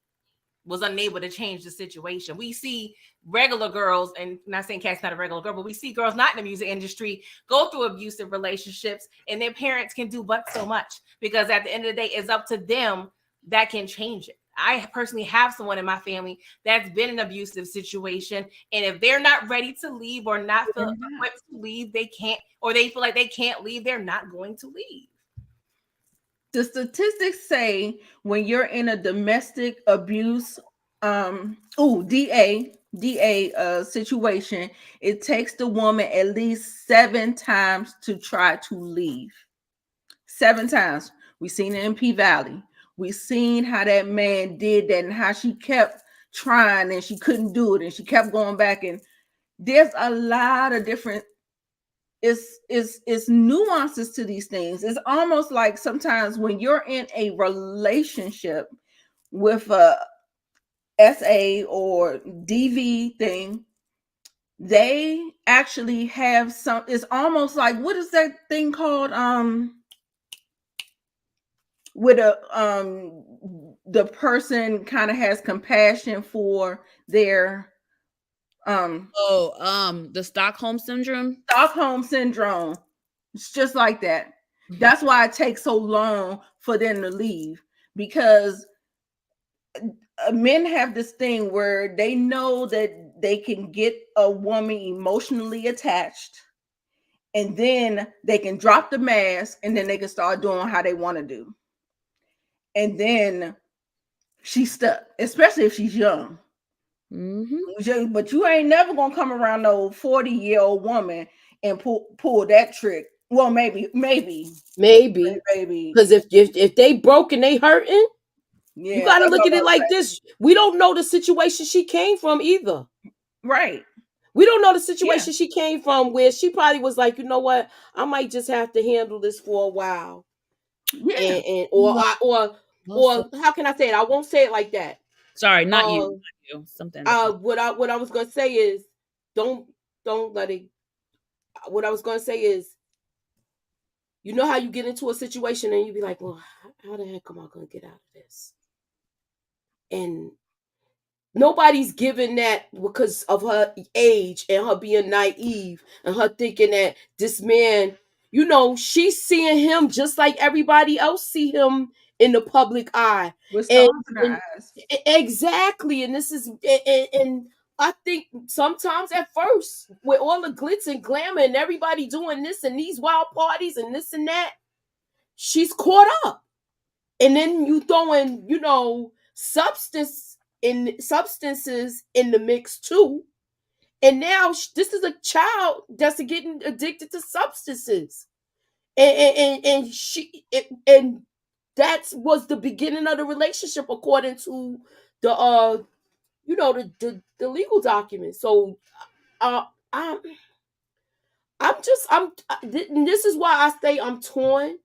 was unable to change the situation. We see regular girls, and I'm not saying Kat's not a regular girl, but we see girls not in the music industry go through abusive relationships, and their parents can do but so much, because at the end of the day, it's up to them that can change it. I personally have someone in my family that's been in an abusive situation, and if they're not ready to leave or not feel equipped to leave, they can't, or they feel like they can't leave, they're not going to leave. The statistics say when you're in a domestic abuse DA situation, it takes the woman at least 7 times to try to leave. 7 times. We've seen it in P Valley. We've seen how that man did that and how she kept trying and she couldn't do it and she kept going back. And there's a lot of different it's nuances to these things. It's almost like sometimes when you're in a relationship with a SA or DV thing, they actually have some, it's almost like, what is that thing called? With the person kind of has compassion for their the Stockholm syndrome. It's just like that. That's why it takes so long for them to leave, because men have this thing where they know that they can get a woman emotionally attached, and then they can drop the mask, and then they can start doing how they want to do. And then she's stuck, especially if she's young. Mm-hmm. But you ain't never gonna come around no 40-year-old woman and pull that trick. Well, maybe. Because if they broke and they hurting, you got to look at it like this. We don't know the situation she came from either. Right. We don't know the situation she came from, where she probably was like, you know what, I might just have to handle this for a while. Yeah. and Also, or how can I say it? I won't say it like that. sorry, not you. Uh, Not you. Something different. what I was gonna say is don't let it. What I was gonna say is, you know how you get into a situation and you be like, well, how the heck am I gonna get out of this? And nobody's giving that because of her age and her being naive and her thinking that this man, she's seeing him just like everybody else see him in the public eye. With And, stars in our eyes. exactly. And this is and I think sometimes at first, with all the glitz and glamour and everybody doing this and these wild parties and this and that, she's caught up. And then you throwing, substances in the mix too. And now this is a child that's getting addicted to substances. And that was the beginning of the relationship according to the the legal documents. So uh I'm this is why I say I'm torn.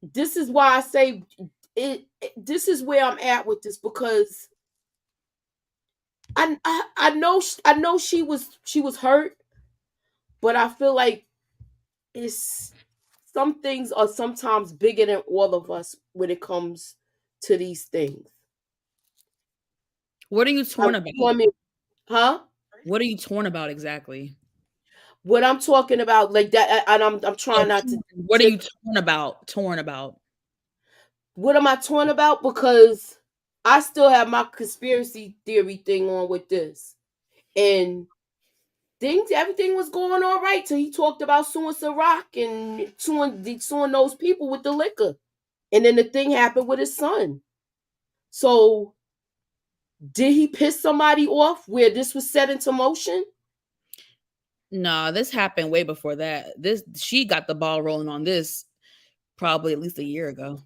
This is why I say this is where I'm at with this, because I know she was hurt, but I feel like it's some things are sometimes bigger than all of us when it comes to these things. What are you torn about? Huh? What are you torn about exactly? What I'm talking about, like that, and I'm trying not to. What are you torn about? Torn about? What am I torn about? Because I still have my conspiracy theory thing on with this, and everything was going all right till he talked about suing Ciroc and suing those people with the liquor, and then the thing happened with his son. So, did he piss somebody off where this was set into motion? No, this happened way before that. She got the ball rolling on this probably at least a year ago.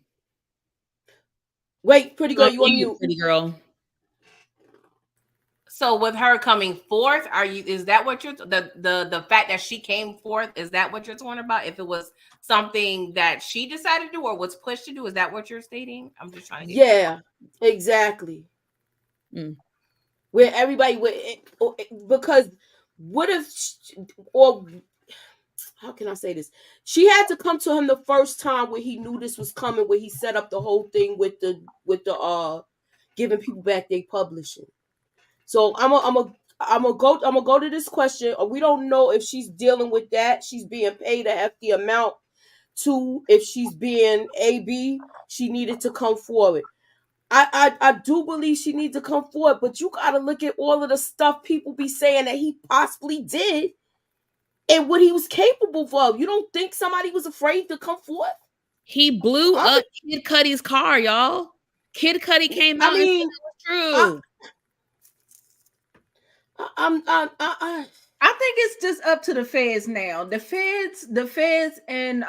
Wait, pretty girl, you on mute. Pretty girl. So with her coming forth, is that what you're the fact that she came forth, is that what you're talking about? If it was something that she decided to do or was pushed to do, is that what you're stating? I'm just trying to get exactly. Where everybody because what if or how can I say this? She had to come to him the first time where he knew this was coming, where he set up the whole thing with the giving people back their publishing. So I'm gonna go to this question. We don't know if she's dealing with that. She's being paid a hefty amount. To if she's being AB, she needed to come forward. I do believe she needs to come forward, but you got to look at all of the stuff people be saying that he possibly did and what he was capable of. You don't think somebody was afraid to come forth? He blew up Kid Cudi's car, y'all. Kid Cudi came out and said it was true. I think it's just up to the feds now. The feds, and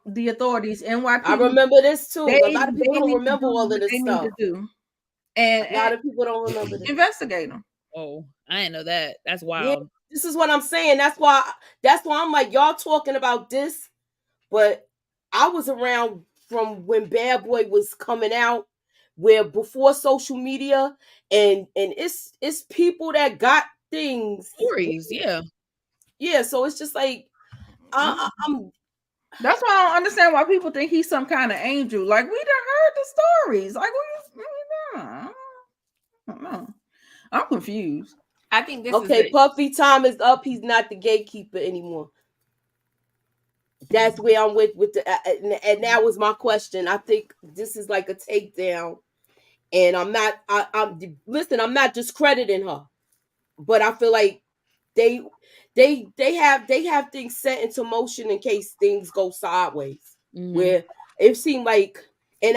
the authorities. NYPD. I remember this too. A lot of people don't remember all of this stuff. Need to do. And a lot of people don't remember this. Investigate them. Oh, I didn't know that. That's wild. Yeah, this is what I'm saying. That's why I'm like, y'all talking about this, but I was around from when Bad Boy was coming out, where before social media, and it's people that got things, stories, yeah. So it's just like I'm. That's why I don't understand why people think he's some kind of angel. Like, we done heard the stories. Like, I don't know. I'm confused. I think this is Puffy time is up. He's not the gatekeeper anymore. That's where I'm with the and that was my question. I think this is like a takedown, and I'm not discrediting her, but I feel like they have things set into motion in case things go sideways. Where it seemed like, and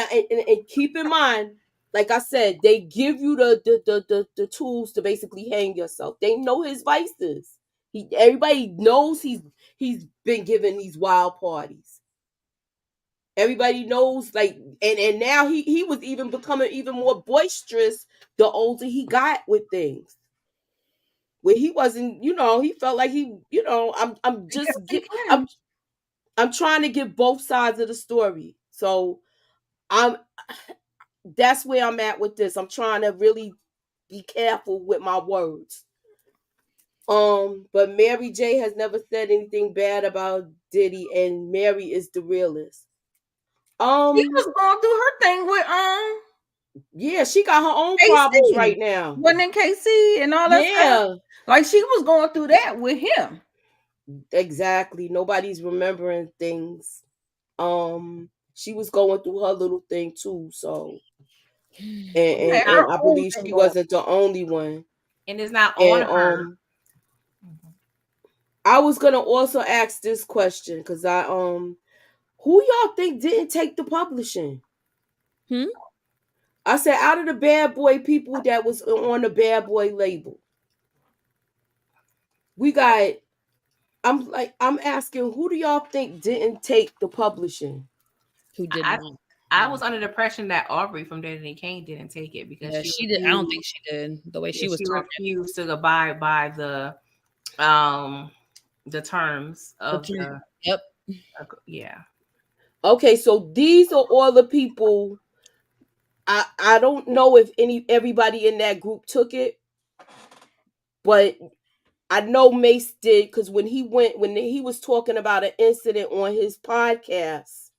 keep in mind, like I said, they give you the tools to basically hang yourself. They know his vices. Everybody knows he's been given these wild parties. Everybody knows, like, and now he was even becoming even more boisterous the older he got with things. Where he wasn't, he felt like he, I'm I'm trying to give both sides of the story. So I'm that's where I'm at with this. I'm trying to really be careful with my words. But Mary J has never said anything bad about Diddy, and Mary is the realest. She was going through her thing with Yeah, she got her own problems KC. right now. Wasn't in KC and all that stuff. Yeah, Like she was going through that with him. exactly. Nobody's remembering things. She was going through her little thing too. So, Had and her I own believe thing she going. wasn't the only one. And it's not on And her. I was gonna also ask this question because who y'all think didn't take the publishing? I said out of the Bad Boy people that was on the Bad Boy label, we got. I'm asking, who do y'all think didn't take the publishing? Who did not? I was under the impression that Aubrey from Daddy Kane didn't take it because she did. I don't think she did. The way she was talking, refused to abide by the terms of the yep. Yeah. Okay, so these are all the people. I don't know if everybody in that group took it, but I know Mace did, because when he was talking about an incident on his podcast,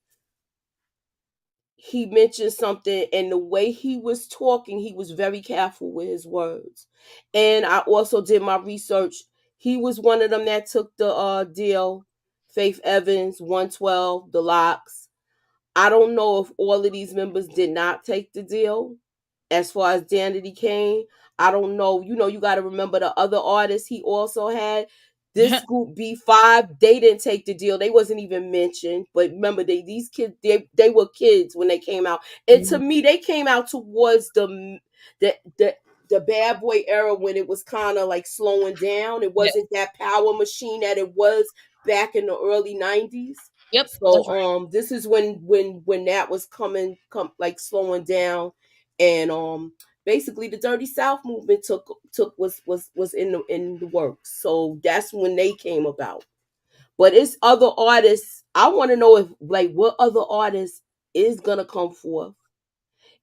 he mentioned something, and the way he was talking, he was very careful with his words. And I also did my research. He was one of them that took the deal. Faith Evans, 112, the Locks. I don't know if all of these members did not take the deal. As far as Danity Kane, I don't know. You got to remember the other artists he also had. This group B5, they didn't take the deal. They wasn't even mentioned. But remember, these kids, they were kids when they came out. And to me, they came out towards the Bad Boy era, when it was kind of like slowing down. It wasn't that power machine that it was back in the early 90s. Yep. So this is when that was like slowing down, and basically the Dirty South movement was in the works. So that's when they came about. But it's other artists. I want to know what other artist is gonna come forth.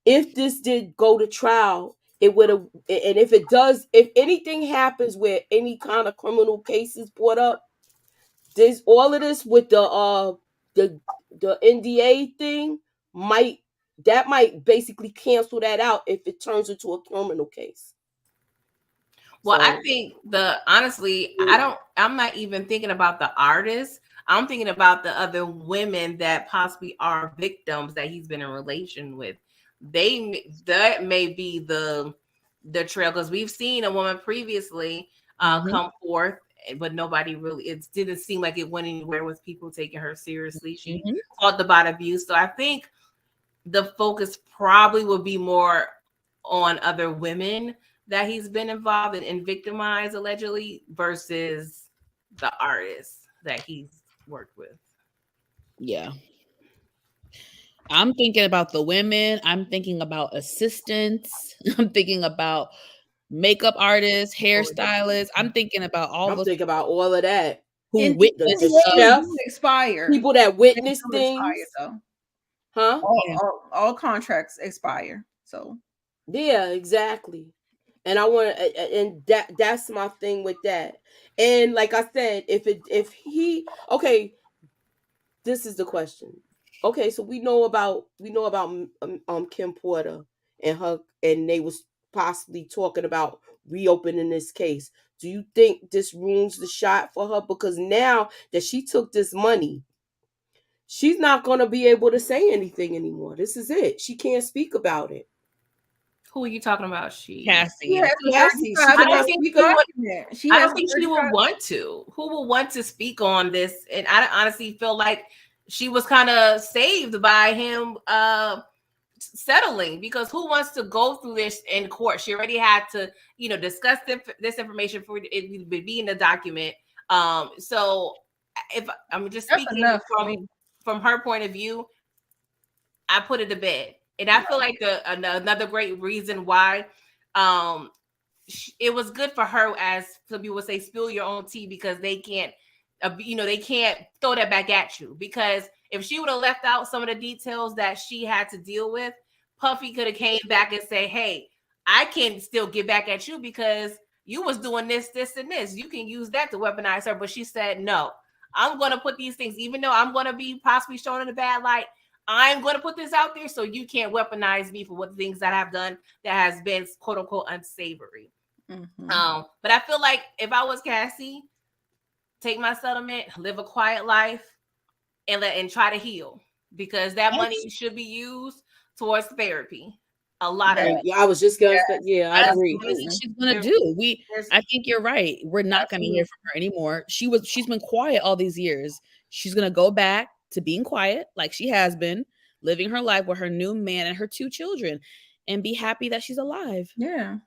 If this did go to trial, it would have, and if it does, if anything happens where any kind of criminal case is brought up, this all of this with the NDA thing might basically cancel that out if it turns into a criminal case. Well, I think honestly, I'm not even thinking about the artists. I'm thinking about the other women that possibly are victims that he's been in relation with. That may be the trail, because we've seen a woman previously come forth, but nobody really, it didn't seem like it went anywhere with people taking her seriously. She talked about abuse. So I think the focus probably will be more on other women that he's been involved in and victimized allegedly, versus the artists that he's worked with. Yeah. I'm thinking about the women. I'm thinking about assistants. I'm thinking about makeup artists, hairstylists. I'm thinking about all I'm thinking about all of that. Who witnessed the chef, expire. people that witnessed things. Expire, huh? All contracts expire. So yeah, exactly. And I want to, and that's my thing with that. And like I said, okay, this is the question. Okay, so we know about Kim Porter and her, and they was possibly talking about reopening this case. Do you think this ruins the shot for her? Because now that she took this money, she's not going to be able to say anything anymore. This is it. She can't speak about it. Who are you talking about? Cassie. Cassie. I don't think she would want to. Who will want to speak on this? And I honestly feel like she was kind of saved by him settling, because who wants to go through this in court? She already had to, discuss this information for it would be in the document. So if I'm just speaking from her point of view, I put it to bed. And I feel like another great reason why it was good for her, as some people would say, spill your own tea, because they can't they can't throw that back at you, because if she would have left out some of the details that she had to deal with, Puffy could have came back and say, hey, I can still get back at you because you was doing this, this, and this. You can use that to weaponize her. But she said, no, I'm going to put these things, even though I'm going to be possibly shown in a bad light, I'm going to put this out there so you can't weaponize me for what things that I've done that has been quote unquote unsavory. Mm-hmm. But I feel like if I was Cassie, take my settlement, live a quiet life, and try to heal, because that money should be used towards therapy. A lot of it. Yeah, I was just gonna say, yeah, I That's agree. what she's gonna do. I think you're right. We're not gonna hear from her anymore. She's been quiet all these years. She's gonna go back to being quiet, like she has been, living her life with her new man and her 2 children, and be happy that she's alive. Yeah.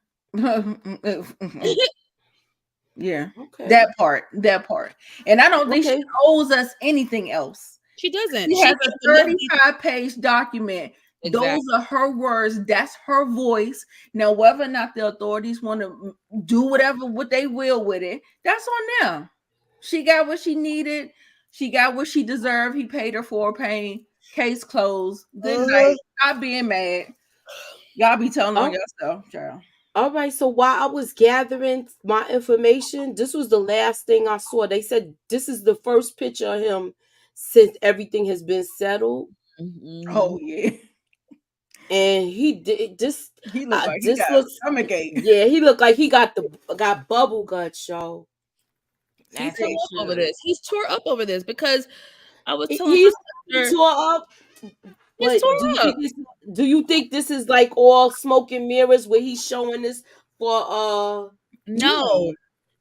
Yeah. Okay. That part. And I don't think she owes us anything else. She doesn't. She has a 35-page document. Exactly. Those are her words. That's her voice. Now, whether or not the authorities want to do what they will with it, that's on them. She got what she needed. She got what she deserved. He paid her for her pain. Case closed. Good night. Stop being mad. Y'all be telling on yourself, child. All right. So while I was gathering my information, this was the last thing I saw. They said this is the first picture of him since everything has been settled. Mm-hmm. Oh yeah. And he did this. He looked like this he got looks, stomachache. yeah, he looked like he got bubble guts, y'all. He's tore up over this. He's tore up over this because I was telling he's my sister, tore up. He's tore up. Do you think this is like all smoke and mirrors where he's showing this for No.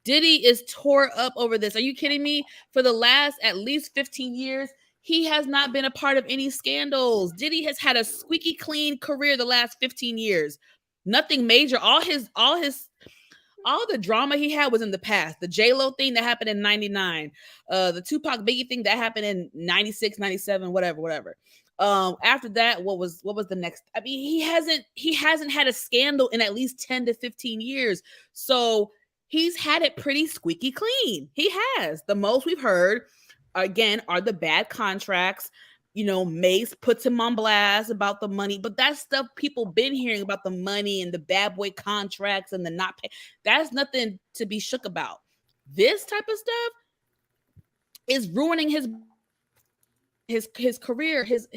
Diddy is tore up over this. Are you kidding me? For the last at least 15 years, he has not been a part of any scandals. Diddy has had a squeaky clean career the last 15 years. Nothing major. All the drama he had was in the past. The J-Lo thing that happened in 99. The Tupac Biggie thing that happened in 96, 97, whatever. After that, what was the next? I mean, he hasn't had a scandal in at least 10 to 15 years. So he's had it pretty squeaky clean. He has. The most we've heard, again, are the bad contracts. Mace puts him on blast about the money, but that's stuff people been hearing about, the money and the bad boy contracts and the not pay. That's nothing to be shook about. This type of stuff is ruining his career, his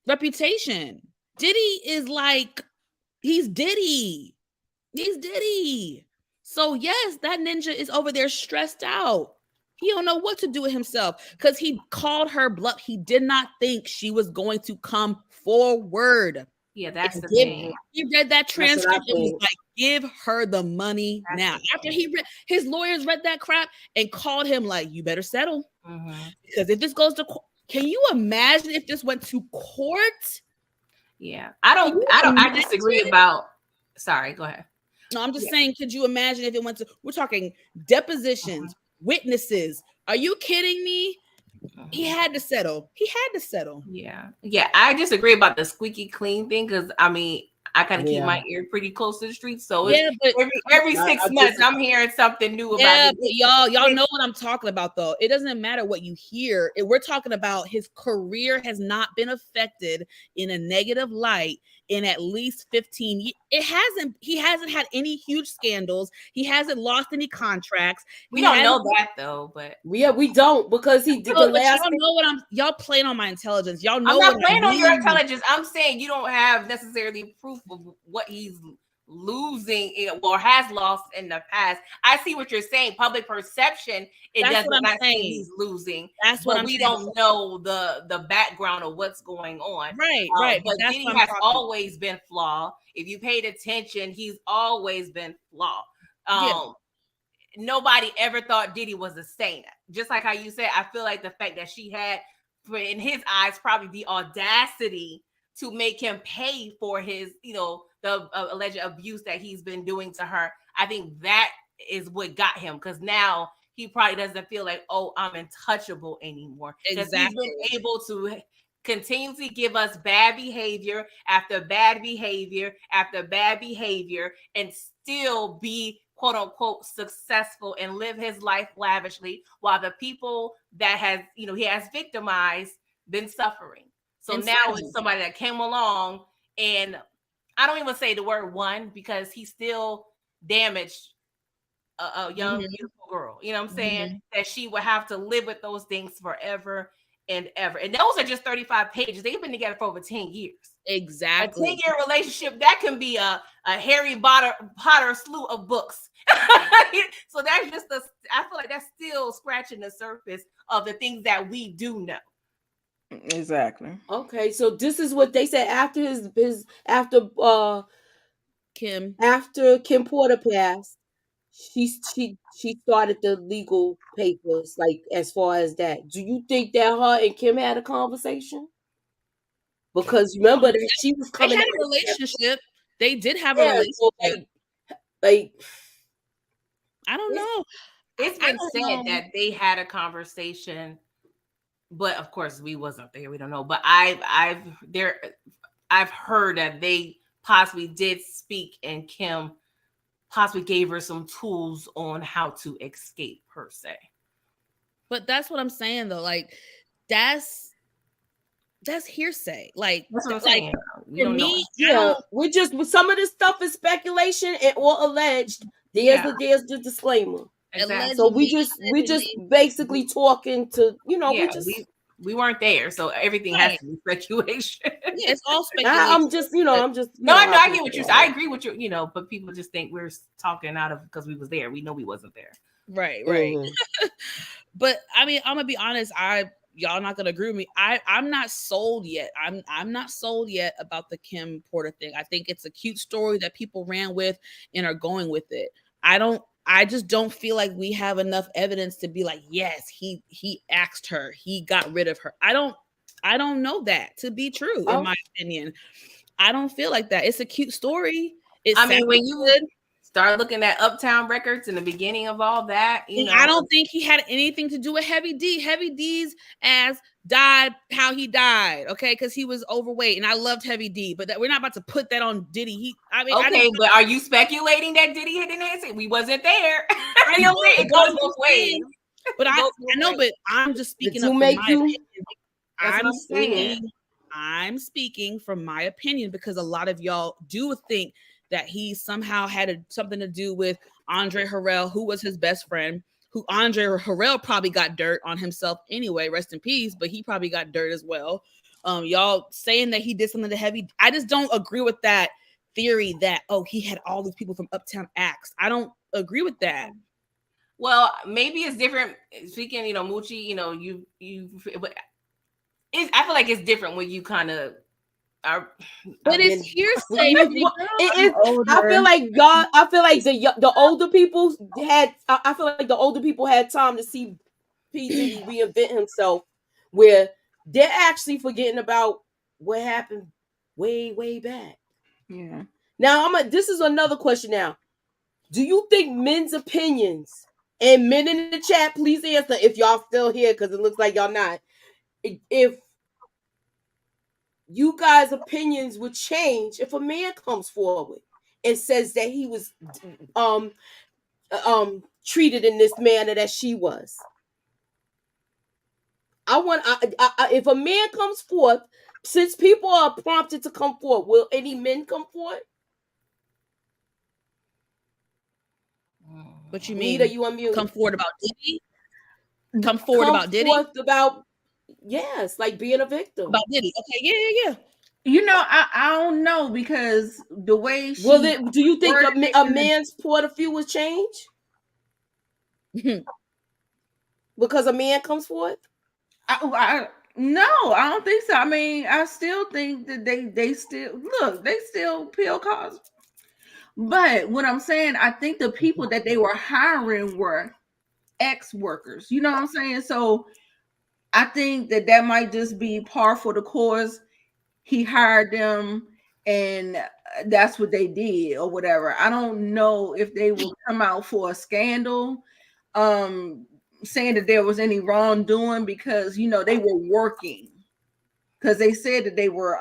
reputation. Diddy is like, he's Diddy. So yes, that ninja is over there stressed out. He don't know what to do with himself because he called her bluff. He did not think she was going to come forward. Yeah, that's the thing. He read that transcript and was like, give her the money now. After his lawyers read that crap and called him like, you better settle. Mm-hmm. Because if this goes to court, can you imagine if this went to court? Yeah. I disagree about, sorry, go ahead. No, I'm just saying, could you imagine if it went to, we're talking depositions, witnesses. Are you kidding me? He had to settle. Yeah. I disagree about the squeaky clean thing because I kind of keep my ear pretty close to the street. So every 6 months I'm hearing something new about it. But y'all know what I'm talking about though. It doesn't matter what you hear. We're talking about his career has not been affected in a negative light in at least 15 years. He hasn't had any huge scandals. He hasn't lost any contracts. We don't know that though, but we don't, because he did the last. Y'all playing on my intelligence. Y'all know I'm not playing on your intelligence. I'm saying you don't have necessarily proof of what he's losing or has lost in the past. I see what you're saying. Public perception, does not say he's losing. That's what we don't know the background of what's going on. Right. But Diddy has always been flawed. If you paid attention, he's always been flawed. Nobody ever thought Diddy was a saint. Just like how you said, I feel like the fact that she had, in his eyes, probably the audacity to make him pay for his, the alleged abuse that he's been doing to her. I think that is what got him, because now he probably doesn't feel like, oh, I'm untouchable anymore. Because he's been able to continuously give us bad behavior after bad behavior after bad behavior and still be quote unquote successful and live his life lavishly, while the people that has, he has victimized been suffering. So now it's somebody that came along, and I don't even say the word one, because he still damaged a young, beautiful girl. You know what I'm saying? That she would have to live with those things forever and ever. And those are just 35 pages. They've been together for over 10 years. Exactly. A 10-year relationship, that can be a Harry Potter slew of books. So that's just I feel like that's still scratching the surface of the things that we do know. Exactly. Okay, so this is what they said after Kim Porter passed. She started the legal papers, like, as far as that. Do you think that her and Kim had a conversation? Because remember that she was they coming had out a relationship. They did have a Yeah, relationship. so like I don't know. It's I been don't said know. that they had a conversation, but of course we wasn't there. We don't know. But I've heard that they possibly did speak, and Kim possibly gave her some tools on how to escape, per se. But that's what I'm saying, though. Like, that's hearsay. Like, that's what I'm saying. For me, yeah, we just, some of this stuff is speculation or alleged. There's the disclaimer. Exactly. So we just basically talking to, we weren't there, so everything has to be speculation. Yeah, it's all speculation. I'm just no, I get what you're saying. I agree with you, but people just think we're talking out of because we was there. We know we wasn't there. Right. But I mean, I'm gonna be honest. Y'all not gonna agree with me. I'm not sold yet. I'm not sold yet about the Kim Porter thing. I think it's a cute story that people ran with and are going with it. I just don't feel like we have enough evidence to be like, yes, he axed her, he got rid of her. I don't know that to be true, in my opinion. I don't feel like that. It's a cute story. I mean, when you start looking at Uptown Records in the beginning of all that, I don't think he had anything to do with Heavy D. Heavy D's ass died how he died, okay? Because he was overweight, and I loved Heavy D, but we're not about to put that on Diddy. But are you speculating that Diddy didn't answer? We wasn't there. It goes both ways. But I know, but I'm just speaking up from my opinion. I'm speaking from my opinion, because a lot of y'all do think that he somehow had something to do with Andre Harrell, who was his best friend, who Andre Harrell probably got dirt on himself anyway, rest in peace, but he probably got dirt as well. Y'all saying that he did something to Heavy. I just don't agree with that theory that, he had all these people from Uptown axed. I don't agree with that. Well, maybe it's different. Speaking, Moochie, I feel like it's different when you kind of are. But it's hearsay. I feel like God. I feel like the older people had. I feel like the older people had time to see P. Diddy reinvent himself, where they're actually forgetting about what happened way back. Yeah. Now this is another question. Now, do you think men's opinions, and men in the chat, please answer if y'all still here, because it looks like y'all not. If you guys' opinions would change if a man comes forward and says that he was treated in this manner that she was. If a man comes forth, since people are prompted to come forward, will any men come forward? What you mean? Nita, you unmute. Come forward about Diddy? Come forward about Diddy? Yes, like being a victim. About Diddy. Okay, yeah. I don't know, because the way she do you think a man's point of view will change? Because a man comes forth? No, I don't think so. I mean, I still think that they still peel cause. But what I'm saying, I think the people that they were hiring were ex-workers. You know what I'm saying? So I think that might just be par for the course. He hired them, and that's what they did, or whatever. I don't know if they will come out for a scandal, saying that there was any wrongdoing, because they were working, because they said that they were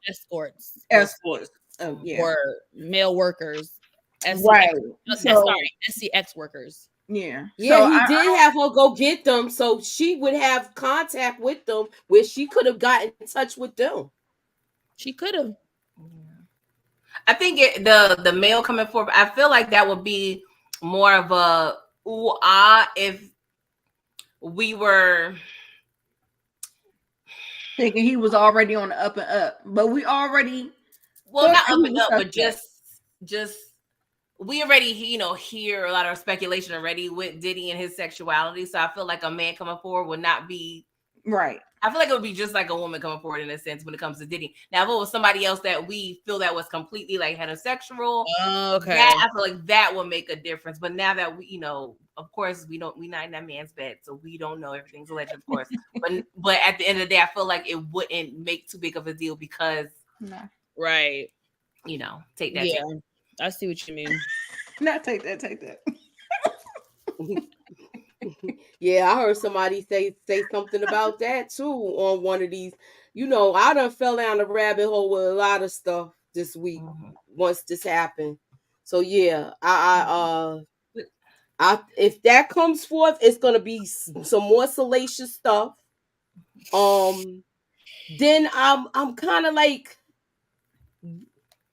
escorts or male workers. Right. Sorry, SCX workers. Yeah. Yeah, So he did have her go get them, so she would have contact with them where she could have gotten in touch with them. She could have. I think the male coming forward, I feel like that would be more of a ooh ah if we were thinking he was already on the up and up, but we already not up he and was up, but suspect. just we already hear a lot of speculation already with Diddy and his sexuality. So I feel like a man coming forward would not be right. I feel like it would be just like a woman coming forward in a sense when it comes to Diddy. Now, if it was somebody else that we feel that was completely like heterosexual, Okay. that I feel like that would make a difference. But now that we, of course, we're not in that man's bed, so we don't know, everything's alleged, of course. but at the end of the day, I feel like it wouldn't make too big of a deal because, right, take that. Yeah, I see what you mean. Not take that. Yeah, I heard somebody say something about that too on one of these. I done fell down the rabbit hole with a lot of stuff this week once this happened. So yeah, I if that comes forth, it's gonna be some more salacious stuff. Then I'm kind of like,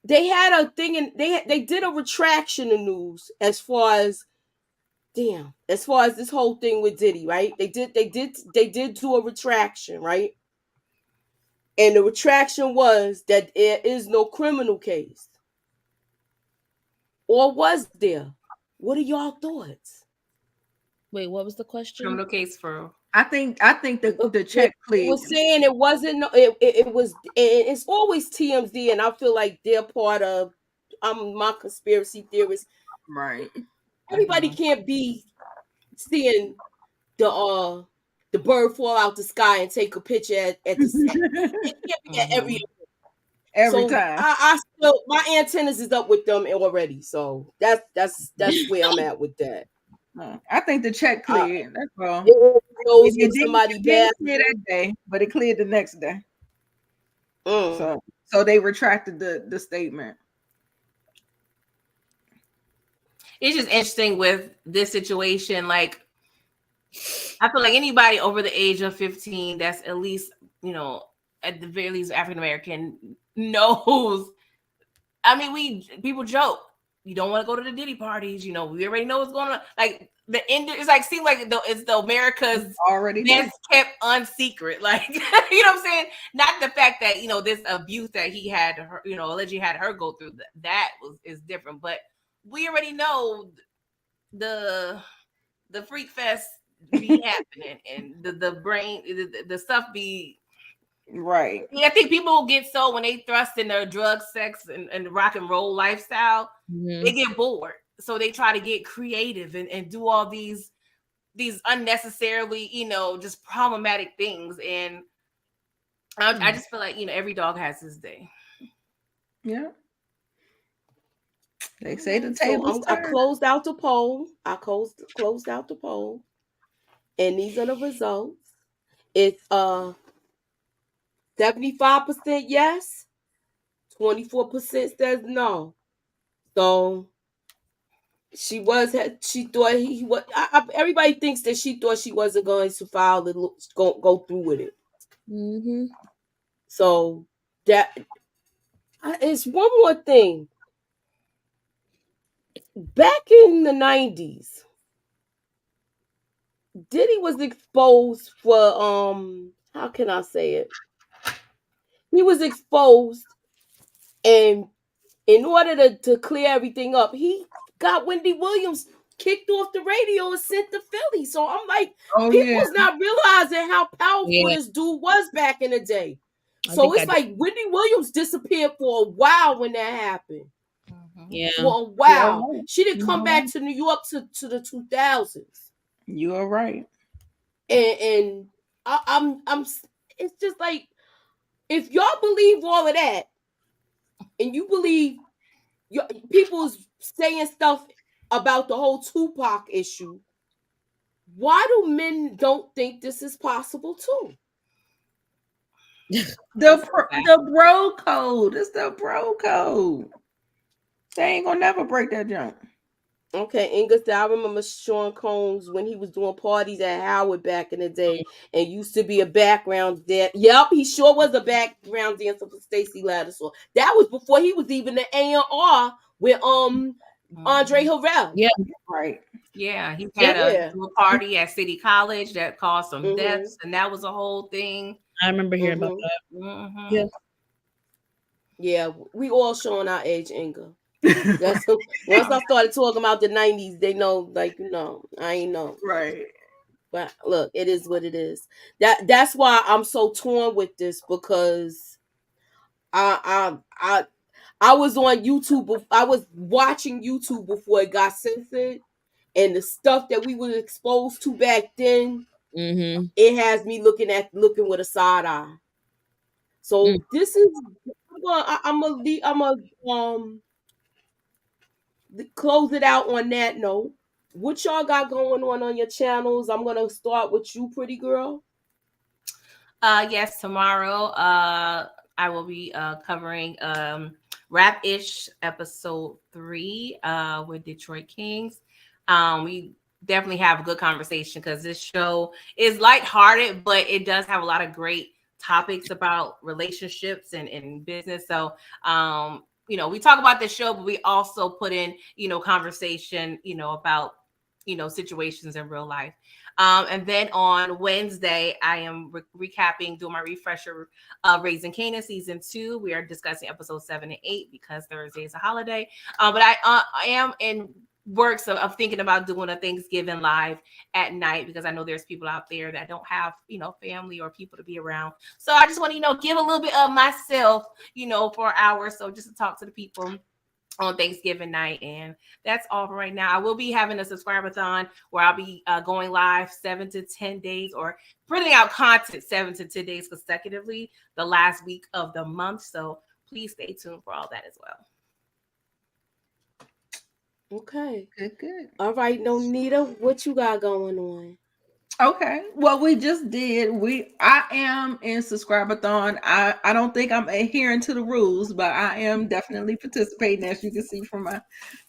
they had a thing and they did a retraction in news as far as this whole thing with Diddy, right? They did do a retraction, right? And the retraction was that there is no criminal case. Or was there? What are y'all thoughts? Wait, what was the question? Criminal case for I think the check cleared. It was saying it wasn't. It was. It's always TMZ, and I feel like they're part of. I'm my conspiracy theorist. Right. Everybody can't be seeing the bird fall out the sky and take a picture at the set. It can't be at every time. I still, my antennas is up with them already. So that's where I'm at with that. I think the check cleared. That's all. It didn't clear that day, but it cleared the next day. So they retracted the statement. It's just interesting with this situation. Like, I feel like anybody over the age of 15 that's at least, at the very least African American knows. I mean, people joke, you don't want to go to the Diddy parties. We already know what's going on. Like the end, it's like seems like it's the America's already best kept unsecret. Like you know what I'm saying? Not the fact that this abuse that he had, allegedly had her go through. That is different, but we already know the freak fest be happening and the brain the stuff be right. I think people get so when they thrust in their drug, sex, and rock and roll lifestyle, they get bored, so they try to get creative and do all these unnecessarily just problematic things. And I just feel like every dog has his day. Yeah. They say the table. I closed out the poll. I closed out the poll, and these are the results. It's 75% yes, 24% says no. So she thought he was. Everybody thinks that she thought she wasn't going to go through with it. Mm-hmm. So that it's one more thing. Back in the 90s, Diddy was exposed for how can I say it? He was exposed, and in order to clear everything up, he got Wendy Williams kicked off the radio and sent to Philly. So I'm like, people's not realizing how powerful this dude was back in the day. So it's like Wendy Williams disappeared for a while when that happened. Yeah. For a while. She didn't come back to New York to the 2000s. You are right. And I'm it's just like, if y'all believe all of that, and you believe people's saying stuff about the whole Tupac issue, why do men don't think this is possible too? The bro code. It's the bro code. They ain't gonna never break that junk. Okay, Inga said, I remember Sean Combs when he was doing parties at Howard back in the day and used to be a background dancer. Yep, he sure was a background dancer for Stacey Ladishaw. That was before he was even the A&R with Andre Harrell. Yeah. Right. Yeah, he Yep. had a Yeah. do a party at City College that caused some Mm-hmm. deaths, and that was a whole thing. I remember hearing about Mm-hmm. that. Mhm. Yeah. Yeah, we all showing our age, Inga. That's once I started talking about the 90s, they know, like, I ain't know. Right. But look, it is what it is. That's why I'm so torn with this, because I was on YouTube. I was watching YouTube before it got censored, and the stuff that we were exposed to back then, Mm-hmm. it has me looking with a side eye. So this is I'm gonna close it out on that note. What y'all got going on your channels? I'm gonna start with you, pretty girl. Yes, tomorrow I will be covering Rap-ish episode 3 with Detroit Kings. We definitely have a good conversation because this show is lighthearted, but it does have a lot of great topics about relationships and business. So we talk about the show, but we also put in, conversation, about, situations in real life. And then on Wednesday, I am recapping, doing my refresher of Raising Canaan season 2. We are discussing episodes 7 and 8 because Thursday is a holiday. But I am in works of thinking about doing a Thanksgiving live at night because I know there's people out there that don't have, family or people to be around. So I just want to, give a little bit of myself, for an hour or so just to talk to the people on Thanksgiving night. And that's all for right now. I will be having a subscriber-thon where I'll be going live 7 to 10 days or putting out content 7 to 10 days consecutively the last week of the month. So please stay tuned for all that as well. Okay. Good. All right, Nonita, what you got going on? Okay. Well, we just did. I am in subscriber-thon. I don't think I'm adhering to the rules, but I am definitely participating, as you can see from my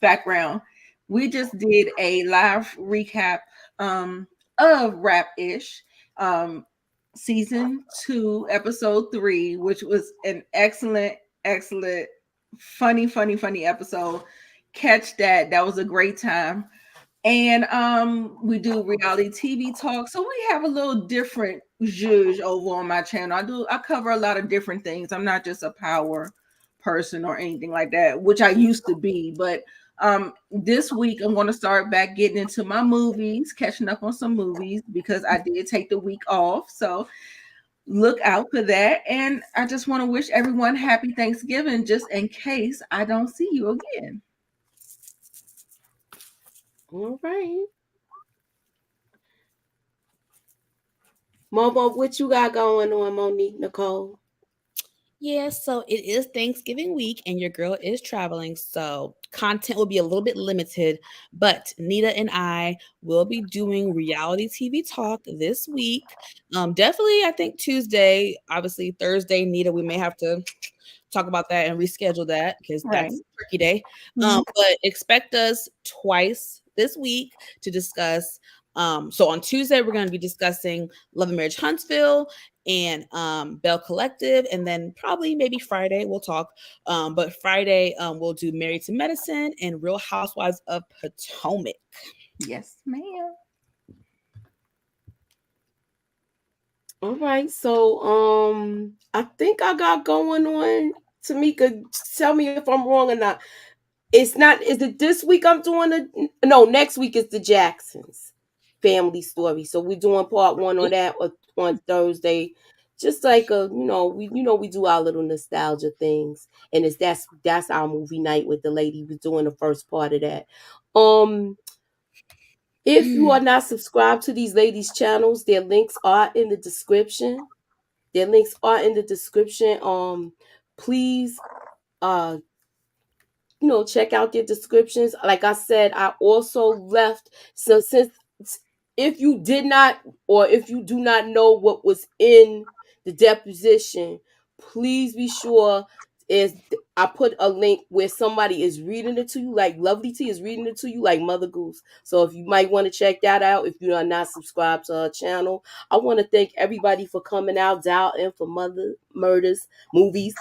background. We just did a live recap of Rap-ish season 2, episode 3, which was an excellent, funny episode. Catch that. That was a great time. And we do reality TV talk. So we have a little different zhuzh over on my channel. I cover a lot of different things. I'm not just a power person or anything like that, which I used to be. But this week I'm going to start back getting into my movies, catching up on some movies because I did take the week off. So look out for that. And I just want to wish everyone happy Thanksgiving just in case I don't see you again. All right. Momo, what you got going on, Monique Nicole? Yeah, so it is Thanksgiving week and your girl is traveling, so content will be a little bit limited, but Nita and I will be doing reality TV talk this week. Definitely, I think Tuesday, obviously Thursday, Nita, we may have to talk about that and reschedule that because that's Turkey Day. But expect us twice this week to discuss. So on Tuesday, we're going to be discussing Love and Marriage Huntsville and Bell Collective, and then probably maybe Friday we'll talk. But Friday we'll do Married to Medicine and Real Housewives of Potomac. Yes, ma'am. All right, so I think I got going on. Tamika, tell me if I'm wrong or not. It's not. Is it this week I'm doing no, next week is the Jacksons family story. So we're doing part 1 on that on Thursday. Just like we do our little nostalgia things, and that's our movie night with the lady who's doing the first part of that. If you are not subscribed to these ladies' channels, their links are in the description. Please check out their descriptions. Like I said, I also left, so since if you did not, or if you do not know what was in the deposition, please be sure is I put a link where somebody is reading it to you, like Lovely T is reading it to you, like Mother Goose. So if you might want to check that out, if you are not subscribed to her channel, I want to thank everybody for coming out, dial in for Mother Murders movies.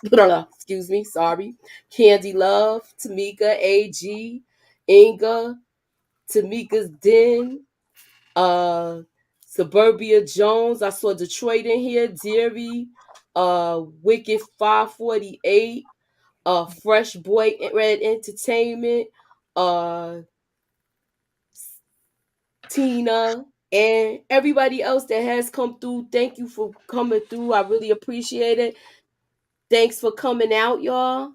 Excuse me, sorry. Candy Love, Tamika, AG, Inga, Tamika's Den, uh, Suburbia Jones. I saw Detroit in here, Deary, Wicked 548. Fresh Boy Red Entertainment, uh, Tina, and everybody else that has come through. Thank you for coming through. I really appreciate it. Thanks for coming out, y'all.